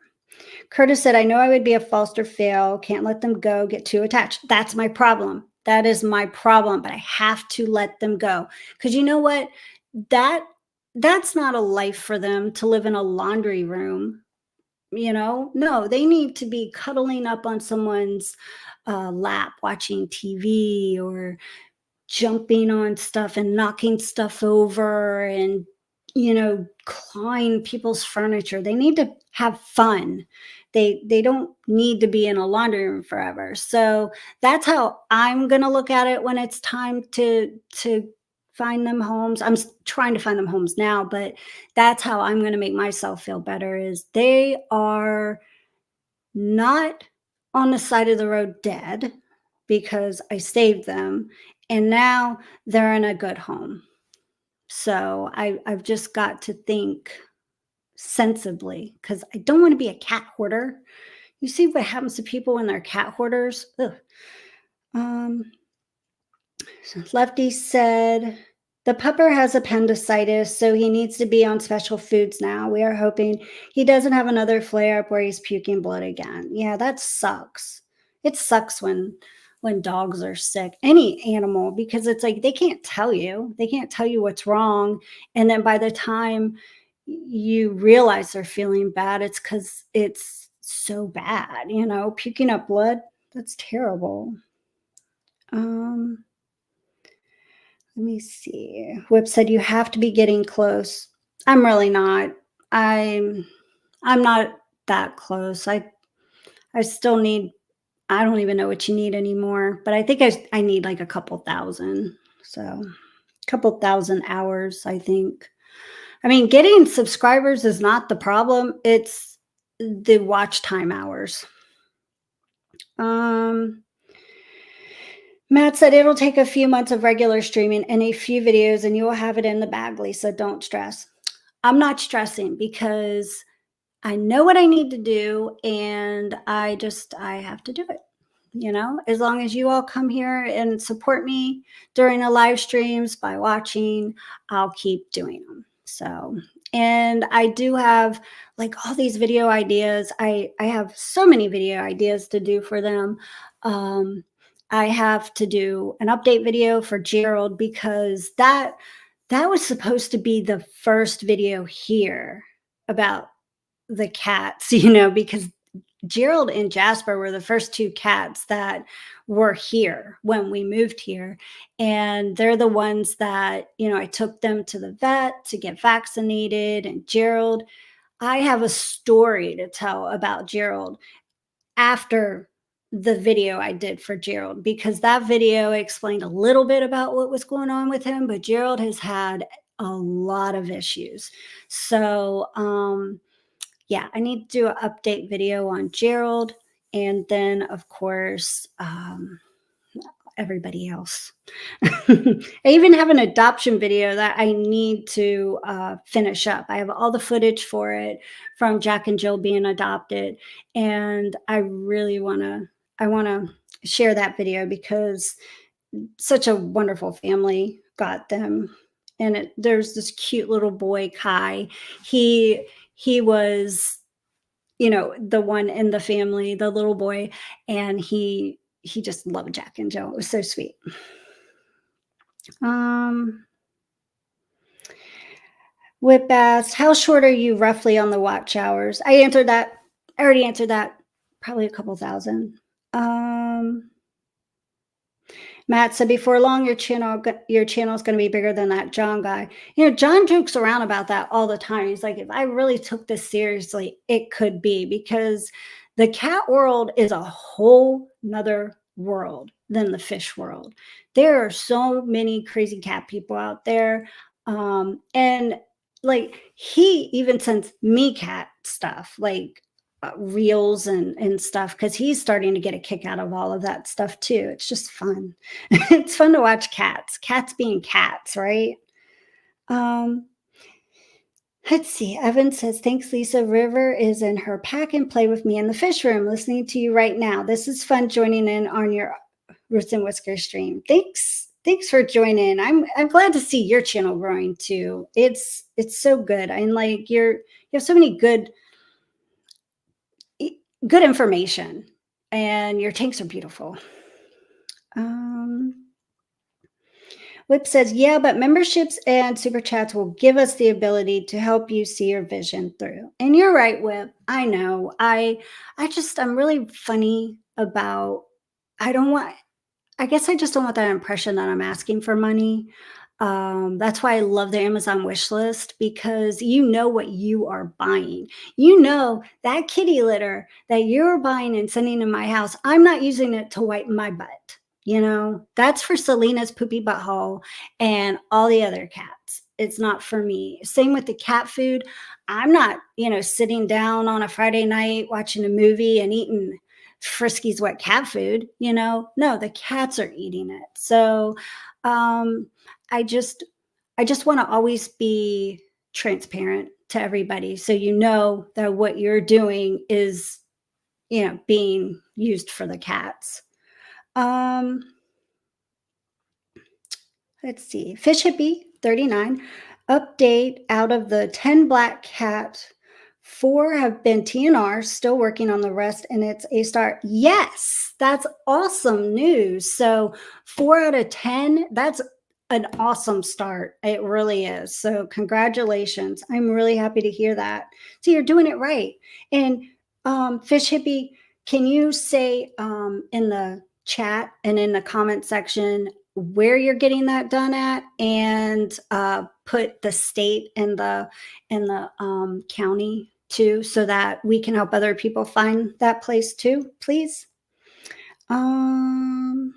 Curtis said, I know I would be a foster fail. Can't let them go, get too attached. That's my problem. That is my problem, but I have to let them go. Because you know what? That that's not a life for them to live in a laundry room. No, they need to be cuddling up on someone's lap watching TV or jumping on stuff and knocking stuff over and clawing people's furniture. They need to have fun. They don't need to be in a laundry room forever. So that's how I'm gonna look at it when it's time to find them homes. trying to find them homes now, but that's how I'm gonna make myself feel better is they are not on the side of the road dead because I saved them, and now they're in a good home. So I've just got to think sensibly because I don't want to be a cat hoarder. You see what happens to people when they're cat hoarders? Ugh. Um, so Lefty said, the pupper has appendicitis, so he needs to be on special foods now. We are hoping he doesn't have another flare up where he's puking blood again. Yeah, that sucks. It sucks when dogs are sick, any animal, because it's like they can't tell you. They can't tell you what's wrong. And then by the time you realize they're feeling bad, it's because it's so bad, puking up blood. That's terrible. Um, Let me see. Whip said you have to be getting close. I'm really not. I'm I'm not that close. I still need I don't even know what you need anymore, but I think I need like a couple thousand. So, a couple thousand hours, I think. I mean, getting subscribers is not the problem. It's the watch time hours. Um Matt said it'll take a few months of regular streaming and a few videos and you will have it in the bag, Lisa. Don't stress. I'm not stressing because I know what I need to do and I have to do it. As long as you all come here and support me during the live streams by watching, I'll keep doing them. So, and I do have like all these video ideas. I have so many video ideas to do for them. Um, I have to do an update video for Gerald because that was supposed to be the first video here about the cats, because Gerald and Jasper were the first two cats that were here when we moved here. And they're the ones that, I took them to the vet to get vaccinated. And Gerald, I have a story to tell about Gerald after the video I did for Gerald, because that video explained a little bit about what was going on with him, but Gerald has had a lot of issues. So, yeah, I need to do an update video on Gerald. And then, of course, everybody else. I even have an adoption video that I need to finish up. I have all the footage for it from Jack and Jill being adopted. And I really I want to share that video because such a wonderful family got them. And there's this cute little boy, Kai. He was, the one in the family, the little boy, and he just loved Jack and Jill. It was so sweet. Um, Whip asked, how short are you roughly on the watch hours? I answered that. I already answered that. Probably a couple thousand. Matt said, before long, your channel is going to be bigger than that John guy. John jokes around about that all the time. He's like, if I really took this seriously, it could be, because the cat world is a whole nother world than the fish world. There are so many crazy cat people out there. And like he even sends me cat stuff, like reels and stuff, because he's starting to get a kick out of all of that stuff too. It's just fun. It's fun to watch cats being cats, right? Let's see. Evan says, thanks, Lisa. River is in her pack and play with me in the fish room, listening to you right now. This is fun joining in on your Roots and Whiskers stream. Thanks for joining. I'm glad to see your channel growing too. It's so good. And like you have so many good information, and your tanks are beautiful. Whip says, yeah, but memberships and super chats will give us the ability to help you see your vision through. And you're right, Whip. I know. I'm really funny about, I guess I just don't want that impression that I'm asking for money. That's why I love the Amazon wish list, because you know what you are buying. You know that kitty litter that you're buying and sending to my house, I'm not using it to wipe my butt. That's for Selena's poopy butthole and all the other cats. It's not for me. Same with the cat food. I'm not, sitting down on a Friday night watching a movie and eating Frisky's wet cat food. No, the cats are eating it. So, um, I just I just want to always be transparent to everybody, so you know that what you're doing is, being used for the cats. Um, let's see. Fish Hippie 39 update: out of the 10 black cat, 4 have been TNR, still working on the rest, and it's a star. Yes, that's awesome news. So 4 out of 10, that's an awesome start. It really is. So congratulations. I'm really happy to hear that. So you're doing it right. And Fish Hippie, can you say in the chat and in the comment section where you're getting that done at, and put the state and the county too, so that we can help other people find that place too, please. um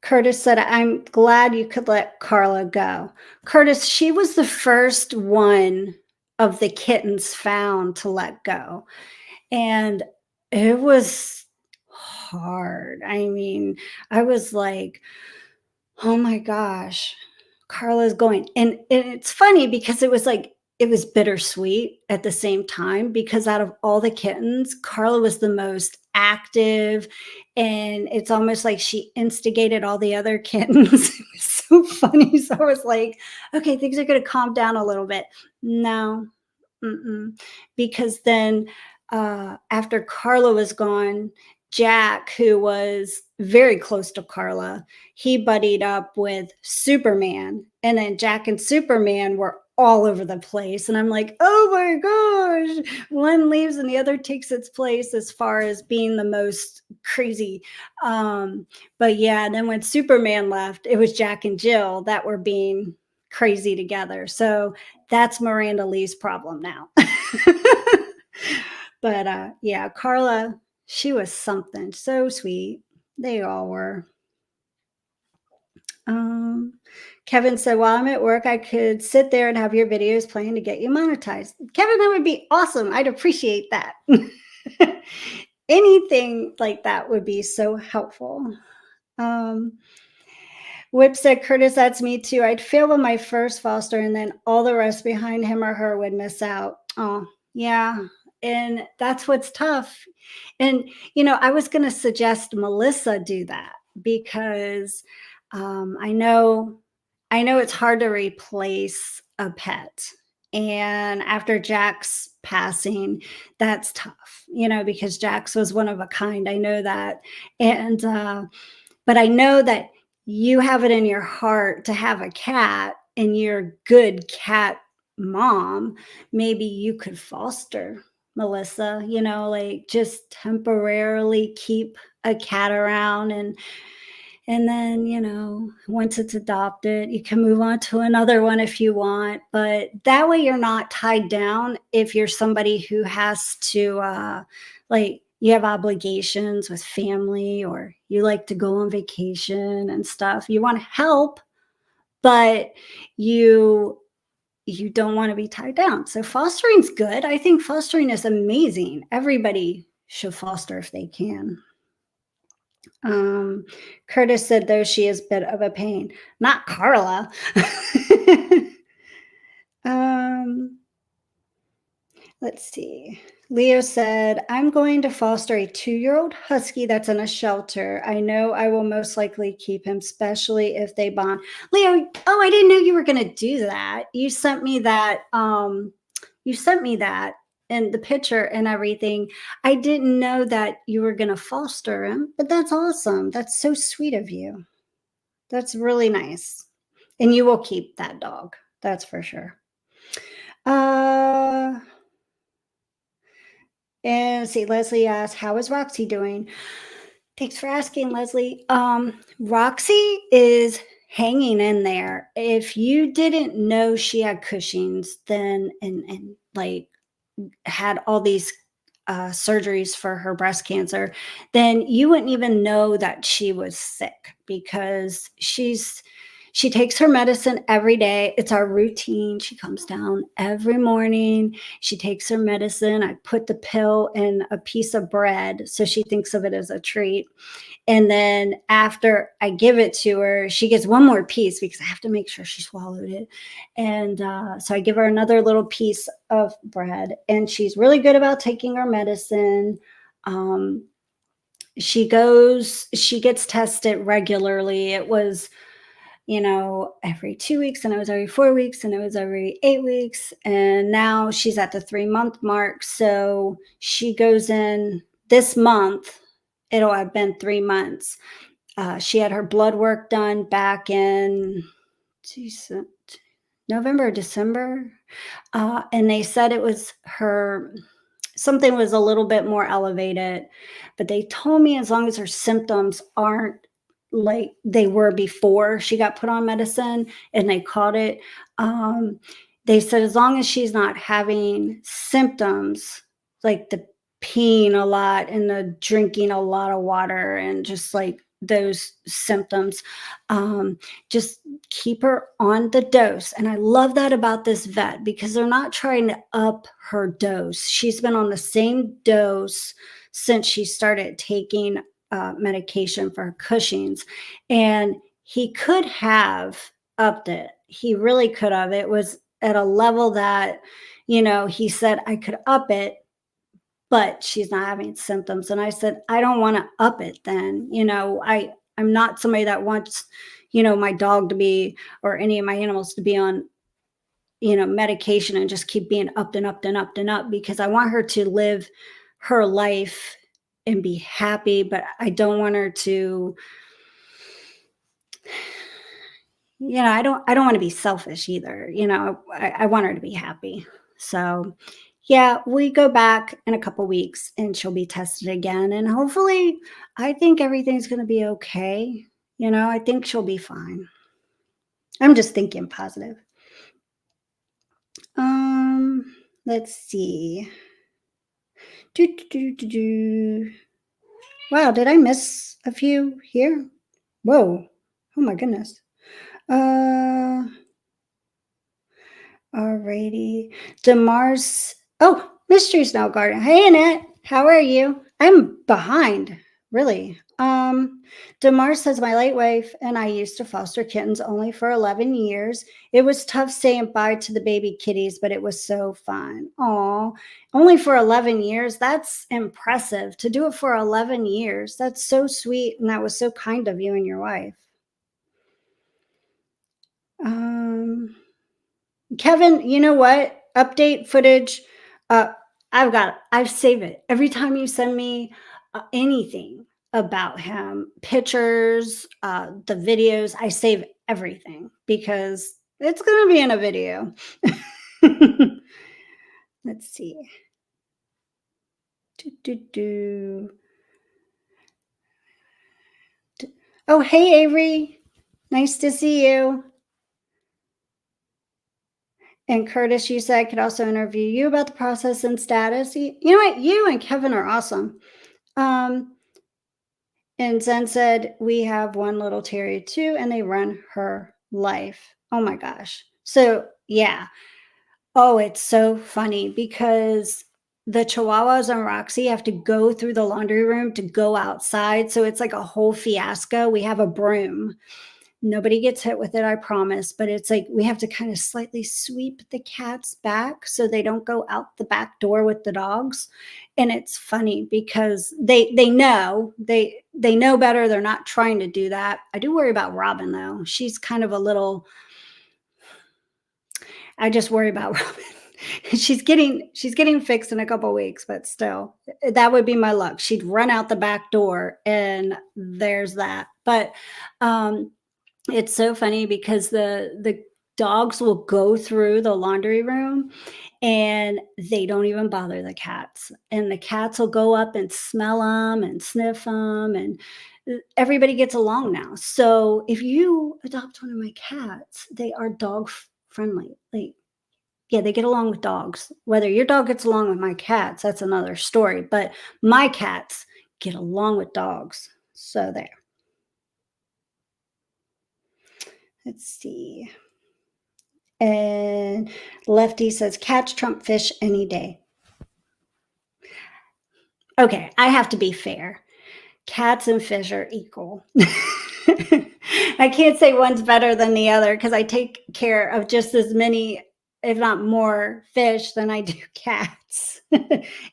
Curtis said, I'm glad you could let Carla go. Curtis, she was the first one of the kittens found to let go, and it was hard. I mean, I was like, oh my gosh, Carla's going. And it's funny because it was like, it was bittersweet at the same time, because out of all the kittens, Carla was the most active. And it's almost like she instigated all the other kittens. It was so funny. So I was like, okay, things are going to calm down a little bit. No, mm-mm. Because then after Carla was gone, Jack, who was very close to Carla, he buddied up with Superman. And then Jack and Superman were all over the place. And I'm like, oh my gosh, one leaves and the other takes its place as far as being the most crazy. But yeah, and then when Superman left, it was Jack and Jill that were being crazy together. So that's Miranda Lee's problem now. But yeah, Carla, she was something so sweet. They all were. Um, Kevin said, while I'm at work, I could sit there and have your videos playing to get you monetized. Kevin, that would be awesome. I'd appreciate that. Anything like that would be so helpful. Um, Whip said, Curtis, that's me too. I'd fail with my first foster, and then all the rest behind him or her would miss out. Oh, yeah. And that's what's tough. And, I was going to suggest Melissa do that, because I know it's hard to replace a pet. And after Jack's passing, that's tough, because Jack's was one of a kind. I know that. And, but I know that you have it in your heart to have a cat, and you're a good cat mom. Maybe you could foster, Melissa, like just temporarily keep a cat around, and then, once it's adopted, you can move on to another one if you want. But that way you're not tied down if you're somebody who has to, like, you have obligations with family, or you like to go on vacation and stuff. You want to help, but you don't want to be tied down. So fostering's good. I think fostering is amazing. Everybody should foster if they can. Um, Curtis said, though she is a bit of a pain. Not Carla. um, let's see. Leo said, I'm going to foster a 2-year-old husky that's in a shelter. I know I will most likely keep him, especially if they bond. Leo, oh, I didn't know you were going to do that. You sent me that. You sent me that and the picture and everything. I didn't know that you were going to foster him, but that's awesome. That's so sweet of you. That's really nice. And you will keep that dog. That's for sure. Uh, and see, Leslie asked, how is Roxy doing? Thanks for asking, Leslie. Roxy is hanging in there. If you didn't know she had Cushing's, then and like had all these surgeries for her breast cancer, then you wouldn't even know that she was sick because she takes her medicine every day. It's our routine. She comes down every morning. She takes her medicine. I put the pill in a piece of bread so she thinks of it as a treat. And then after I give it to her, she gets one more piece because I have to make sure she swallowed it. And so I give her another little piece of bread, and she's really good about taking her medicine. Um, she gets tested regularly. It was, every 2 weeks, and it was every 4 weeks, and it was every 8 weeks. And now she's at the 3 month mark. So she goes in this month. It'll have been 3 months. She had her blood work done back in November, December. And they said it was something was a little bit more elevated, but they told me as long as her symptoms aren't like they were before she got put on medicine and they caught it, um, they said as long as she's not having symptoms like the peeing a lot and the drinking a lot of water and just like those symptoms, um, just keep her on the dose. And I love that about this vet because they're not trying to up her dose. She's been on the same dose since she started taking medication for her Cushing's. And he could have upped it. He really could have. It was at a level that, he said, I could up it, but she's not having symptoms. And I said, I don't want to up it then. I'm not somebody that wants, my dog to be or any of my animals to be on, medication and just keep being upped and upped and upped and up because I want her to live her life and be happy, but I don't want her to, I don't want to be selfish either. I want her to be happy. So yeah, we go back in a couple weeks and she'll be tested again. And hopefully I think everything's gonna be okay. I think she'll be fine. I'm just thinking positive. Let's see. Do, do, do, do, do. Wow, did I miss a few here? Whoa. Oh my goodness. Uh Alrighty. Demar's. Oh, Mystery Snow Garden. Hey, Annette. How are you? I'm behind, really. Demar says, my late wife and I used to foster kittens only for 11 years. It was tough saying bye to the baby kitties, but it was so fun. Aw, only for 11 years. That's impressive to do it for 11 years. That's so sweet. And that was so kind of you and your wife. Um, Kevin, you know what? Update footage. Uh, I've saved it. Every time you send me anything about him, pictures, the videos, I save everything because it's going to be in a video. Let's see. Do, do, do. Oh, hey, Avery. Nice to see you. And Curtis, you said I could also interview you about the process and status. You know what? You and Kevin are awesome. And Zen said, we have one little terrier too, and they run her life. Oh my gosh. So, yeah. Oh, it's so funny because the Chihuahuas and Roxy have to go through the laundry room to go outside. So it's like a whole fiasco. We have a broom. Nobody gets hit with it, I promise. But it's like we have to kind of slightly sweep the cats back so they don't go out the back door with the dogs. And it's funny because they know they know better. They're not trying to do that. I do worry about Robin though. She's kind of a little. I just worry about Robin. She's getting fixed in a couple weeks, but still, that would be my luck. She'd run out the back door, and there's that. But it's so funny because the dogs will go through the laundry room and they don't even bother the cats. And the cats will go up and smell them and sniff them, and everybody gets along now. So if you adopt one of my cats, they are dog friendly. Like, yeah, they get along with dogs. Whether your dog gets along with my cats, that's another story. But my cats get along with dogs. So there. Let's see. And Lefty says, cats trump fish any day. Okay, I have to be fair. Cats and fish are equal. I can't say one's better than the other because I take care of just as many, if not more, fish than I do cats.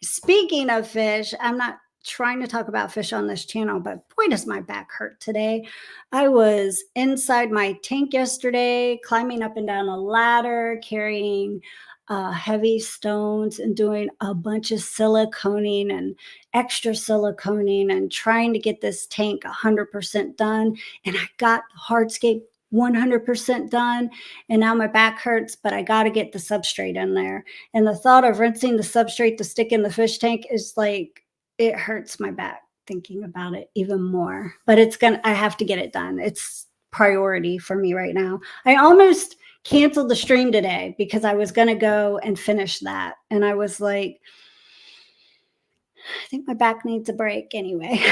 Speaking of fish, I'm not trying to talk about fish on this channel, but boy, does my back hurt today. I was inside my tank yesterday, climbing up and down a ladder, carrying heavy stones and doing a bunch of siliconing and extra siliconing and trying to get this tank 100% done. And I got hardscape 100% done. And now my back hurts, but I got to get the substrate in there. And the thought of rinsing the substrate to stick in the fish tank is like, it hurts my back thinking about it even more. But I have to get it done. It's priority for me right now. I almost canceled the stream today because I was going to go and finish that. And I was like, I think my back needs a break anyway.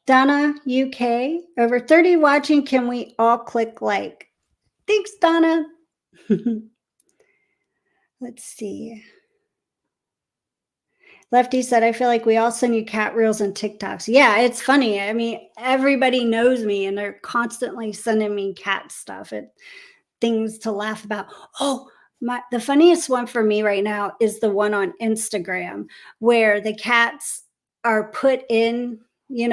Donna, UK, over 30 watching. Can we all click like? Thanks, Donna. Let's see. Lefty said, I feel like we all send you cat reels and TikToks. Yeah, it's funny. I mean, everybody knows me and they're constantly sending me cat stuff and things to laugh about. Oh, the funniest one for me right now is the one on Instagram where the cats are put in, in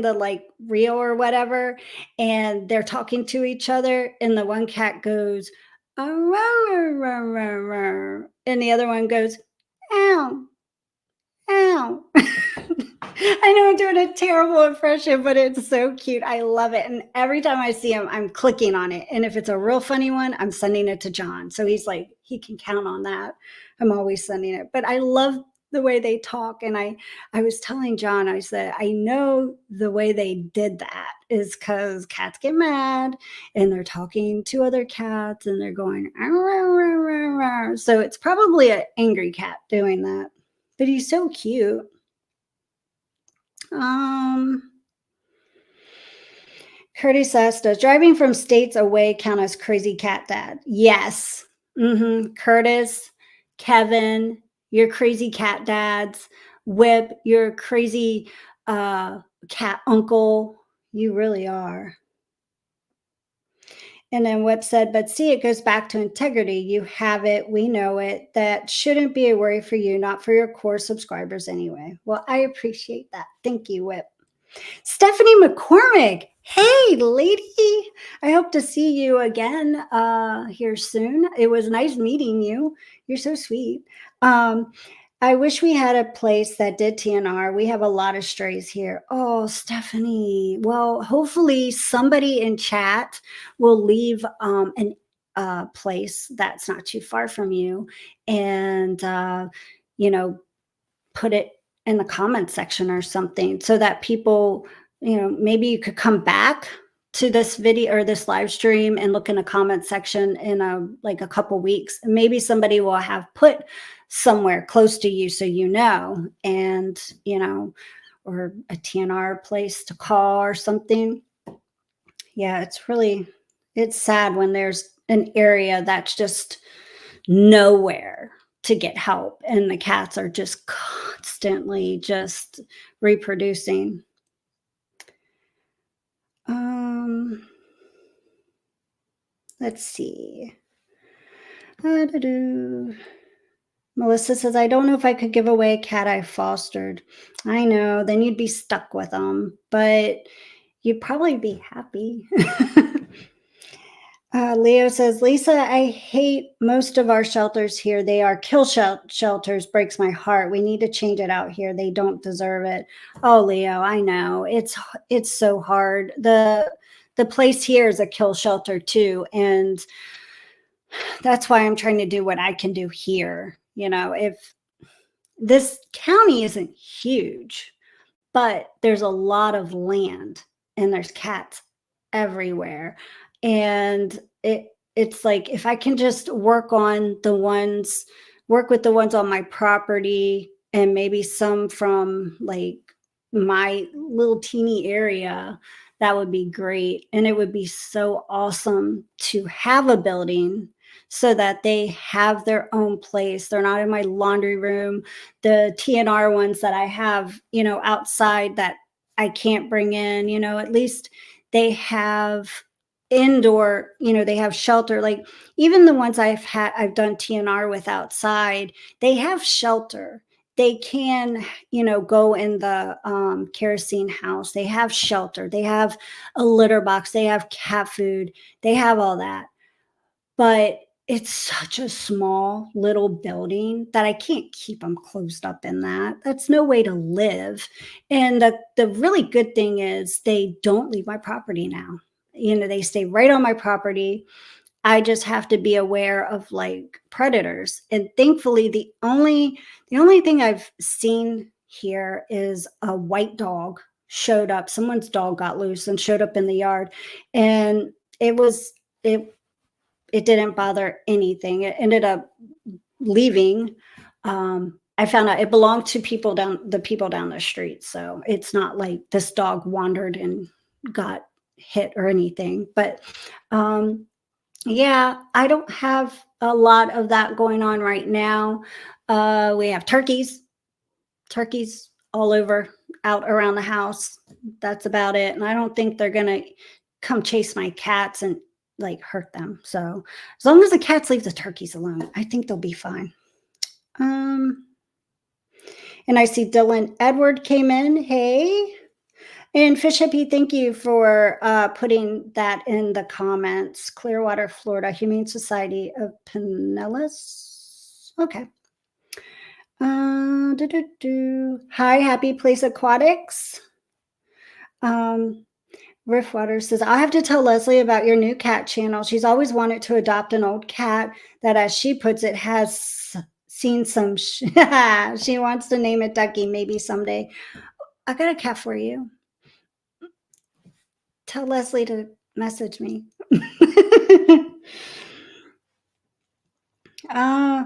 the like reel or whatever, and they're talking to each other, and the one cat goes, "Arr, and the other one goes, ow, ow." I know I'm doing a terrible impression, but it's so cute. I love it. And every time I see him, I'm clicking on it. And if it's a real funny one, I'm sending it to John. So he's like, he can count on that. I'm always sending it. But I love the way they talk. And I was telling John, I said, I know the way they did that is because cats get mad and they're talking to other cats and they're going, arr, arr, arr. So it's probably an angry cat doing that. But he's so cute. Curtis asked, does driving from states away count as crazy cat dad? Yes. Curtis, Kevin, you're crazy cat dads. Whip, you're crazy cat uncle. You really are. And then Whip said, but see, it goes back to integrity. You have it. We know it. That shouldn't be a worry for you, not for your core subscribers anyway. Well, I appreciate that. Thank you, Whip. Stephanie McCormick. Hey, lady. I hope to see you again here soon. It was nice meeting you. You're so sweet. I wish we had a place that did TNR. We have a lot of strays here. Oh, Stephanie. Well, hopefully somebody in chat will leave a place that's not too far from you and, put it in the comment section or something so that people, maybe you could come back to this video or this live stream and look in the comment section in a couple weeks. And maybe somebody will have put somewhere close to you so and or a TNR place to call or something. Yeah, it's sad when there's an area that's just nowhere to get help and the cats are just constantly just reproducing. Let's see. Melissa says, I don't know if I could give away a cat I fostered. I know, then you'd be stuck with them, but you'd probably be happy. Leo says, Lisa, I hate most of our shelters here. They are kill shelters. Breaks my heart. We need to change it out here. They don't deserve it. Oh, Leo, I know it's so hard. The place here is a kill shelter too, and that's why I'm trying to do what I can do here. You know, if this county isn't huge, but there's a lot of land and there's cats everywhere, and it's like if I can just work with the ones on my property and maybe some from like my little teeny area, that would be great. And it would be so awesome to have a building so that they have their own place. They're not in my laundry room. The TNR ones that I have, you know, outside that I can't bring in, you know, at least they have indoor, you know, they have shelter. Like even the ones I've done TNR with outside, they have shelter. They can, you know, go in the kerosene house. They have shelter. They have a litter box. They have cat food. They have all that. But it's such a small little building that I can't keep them closed up in that. That's no way to live. And the really good thing is they don't leave my property now. You know, they stay right on my property. I just have to be aware of like predators. And thankfully the only thing I've seen here is a white dog showed up. Someone's dog got loose and showed up in the yard. And it it didn't bother anything. It ended up leaving. I found out it belonged to the people down the street. So it's not like this dog wandered and got hit or anything. But yeah, I don't have a lot of that going on right now. We have turkeys all over out around the house. That's about it. And I don't think they're going to come chase my cats and like hurt them. So as long as the cats leave the turkeys alone, I think they'll be fine. And I see Dylan Edward came in. Hey. And Fish Hippie, thank you for putting that in the comments. Clearwater, Florida, Humane Society of Pinellas. Okay. Hi, Happy Place Aquatics. Riffwater says, I have to tell Leslie about your new cat channel. She's always wanted to adopt an old cat that, as she puts it, has seen some. She wants to name it Ducky, maybe someday. I got a cat for you. Tell Leslie to message me.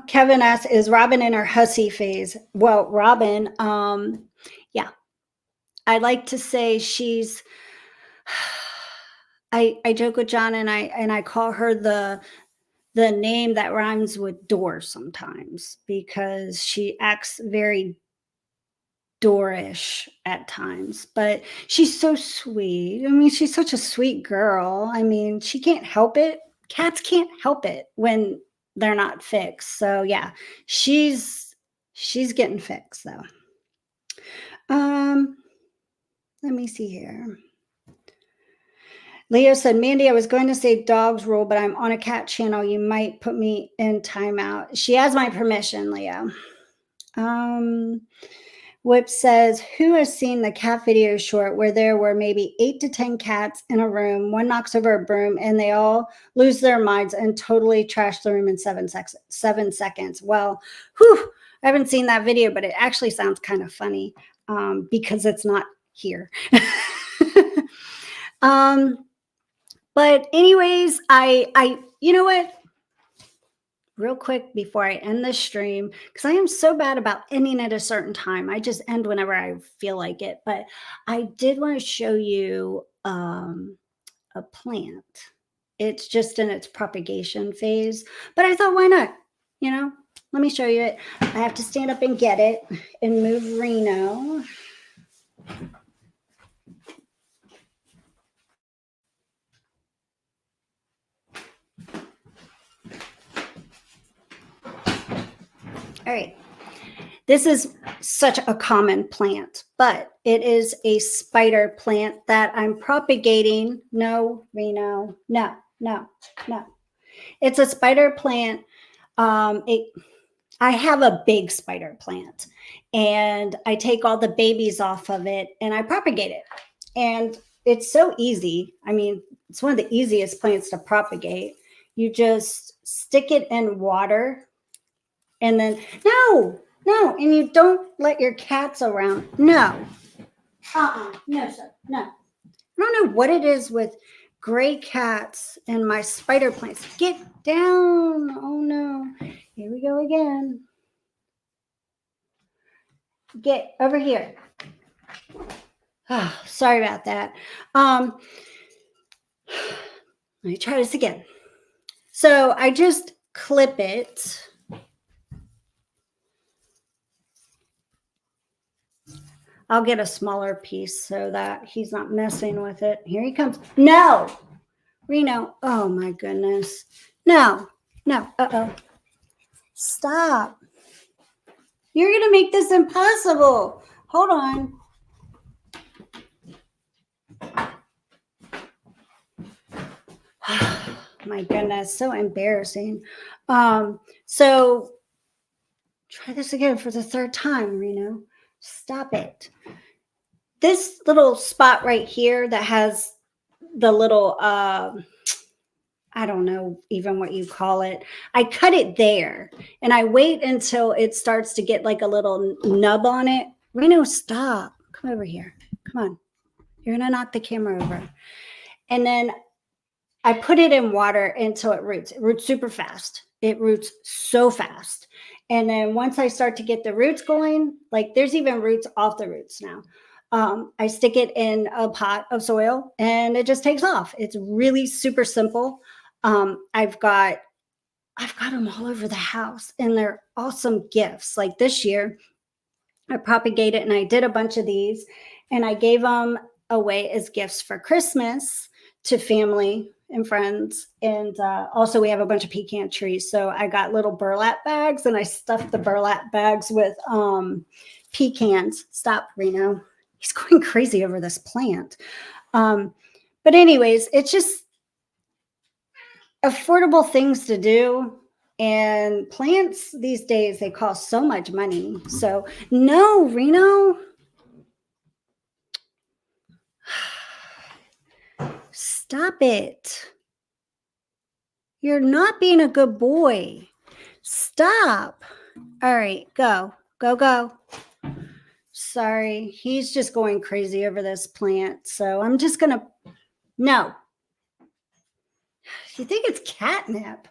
Kevin asks, is Robin in her hussy phase? Well, Robin, yeah, I like to say she's, I joke with John and I call her the name that rhymes with door sometimes because she acts very doorish at times, but she's so sweet. I mean, she's such a sweet girl. I mean, she can't help it. Cats can't help it when they're not fixed. So yeah, she's getting fixed though. Let me see here. Leo said, Mandy, I was going to say dogs rule, but I'm on a cat channel. You might put me in timeout. She has my permission, Leo. Whip says, who has seen the cat video short where there were maybe 8 to 10 cats in a room, one knocks over a broom, and they all lose their minds and totally trash the room in 7 seconds? Well, whew, I haven't seen that video, but it actually sounds kind of funny because it's not here. But anyways, I you know what? Real quick before I end this stream, because I am so bad about ending at a certain time. I just end whenever I feel like it. But I did want to show you a plant. It's just in its propagation phase. But I thought, why not? You know, let me show you it. I have to stand up and get it and move Reno. All right. This is such a common plant, but it is a spider plant that I'm propagating. No, Reno, no. no, no. It's a spider plant. It I have a big spider plant and I take all the babies off of it and I propagate it. And it's so easy. I mean, it's one of the easiest plants to propagate. You just stick it in water and then, no, no, and you don't let your cats around. No, no, sir, no. I don't know what it is with gray cats and my spider plants. Get down. Oh no. Here we go again. Get over here. Oh, sorry about that. Let me try this again. So I just clip it. I'll get a smaller piece so that he's not messing with it. Here he comes. No, Reno. Oh my goodness. No, no. Uh-oh. Stop. You're going to make this impossible. Hold on. My goodness, so embarrassing. So try this again for the third time, Reno. Stop it. This little spot right here that has the little I don't know even what you call it. I cut it there and I wait until it starts to get like a little nub on it. Reno, stop. Come over here. Come on. You're gonna knock the camera over. And then I put it in water until it roots. It roots super fast. It roots so fast. And then once I start to get the roots going, like there's even roots off the roots now. I stick it in a pot of soil and it just takes off. It's really super simple. I've got them all over the house and they're awesome gifts. Like this year, I propagated and I did a bunch of these and I gave them away as gifts for Christmas to family and friends. And also, we have a bunch of pecan trees. So I got little burlap bags and I stuffed the burlap bags with pecans. Stop, Reno. He's going crazy over this plant. But, anyways, it's just affordable things to do. And plants these days, they cost so much money. So, no, Reno. Stop it. You're not being a good boy. Stop. All right, go. Go, go. Sorry, he's just going crazy over this plant. So I'm just going to, no. You think it's catnip.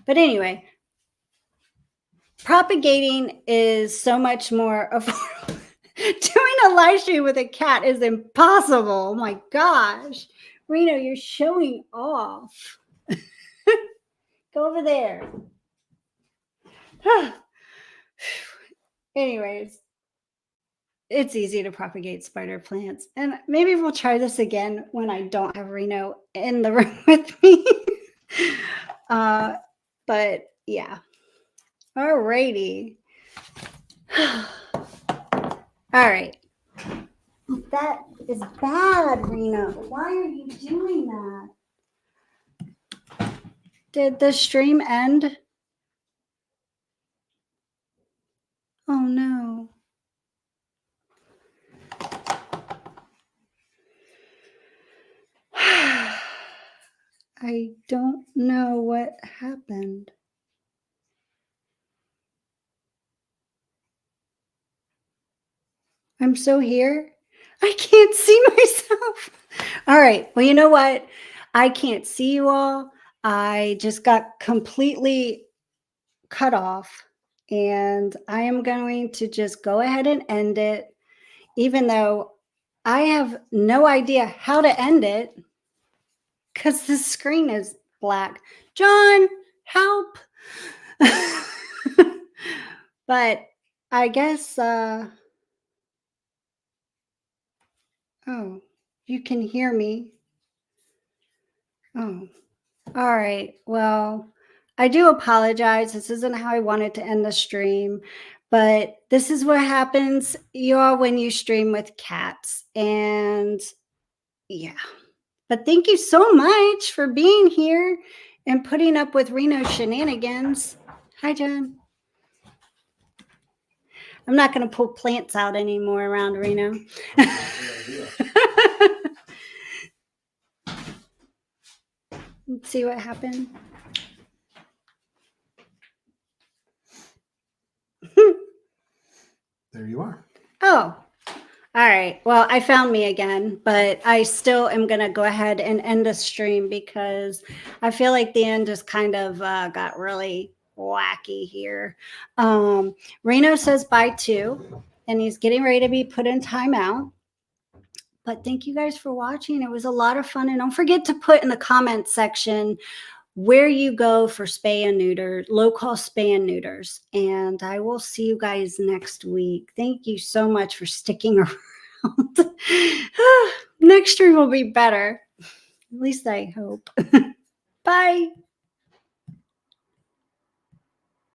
But anyway, propagating is so much more affordable. Doing a live stream with a cat is impossible. Oh my gosh. Reno, you're showing off. Go over there. Anyways, it's easy to propagate spider plants. And maybe we'll try this again when I don't have Reno in the room with me. But yeah. Alrighty. All right. That is bad, Reno. Why are you doing that? Did the stream end? Oh no. I don't know what happened. I'm so here. I can't see myself. All right. Well, you know what? I can't see you all. I just got completely cut off. And I am going to just go ahead and end it, even though I have no idea how to end it because the screen is black. John, help. But I guess, oh, you can hear me. Oh, all right. Well, I do apologize. This isn't how I wanted to end the stream, but this is what happens, y'all, when you stream with cats. And yeah. But thank you so much for being here and putting up with Reno's shenanigans. Hi, John. I'm not going to pull plants out anymore around Reno. Let's see what happened. There you are. Oh, all right. Well, I found me again, but I still am going to go ahead and end the stream because I feel like the end just kind of got really wacky here. Reno says bye too, and he's getting ready to be put in timeout. But thank you guys for watching. It was a lot of fun. And don't forget to put in the comments section where you go for spay and neuter, low-cost spay and neuters. And I will see you guys next week. Thank you so much for sticking around. Next stream will be better. At least I hope. Bye.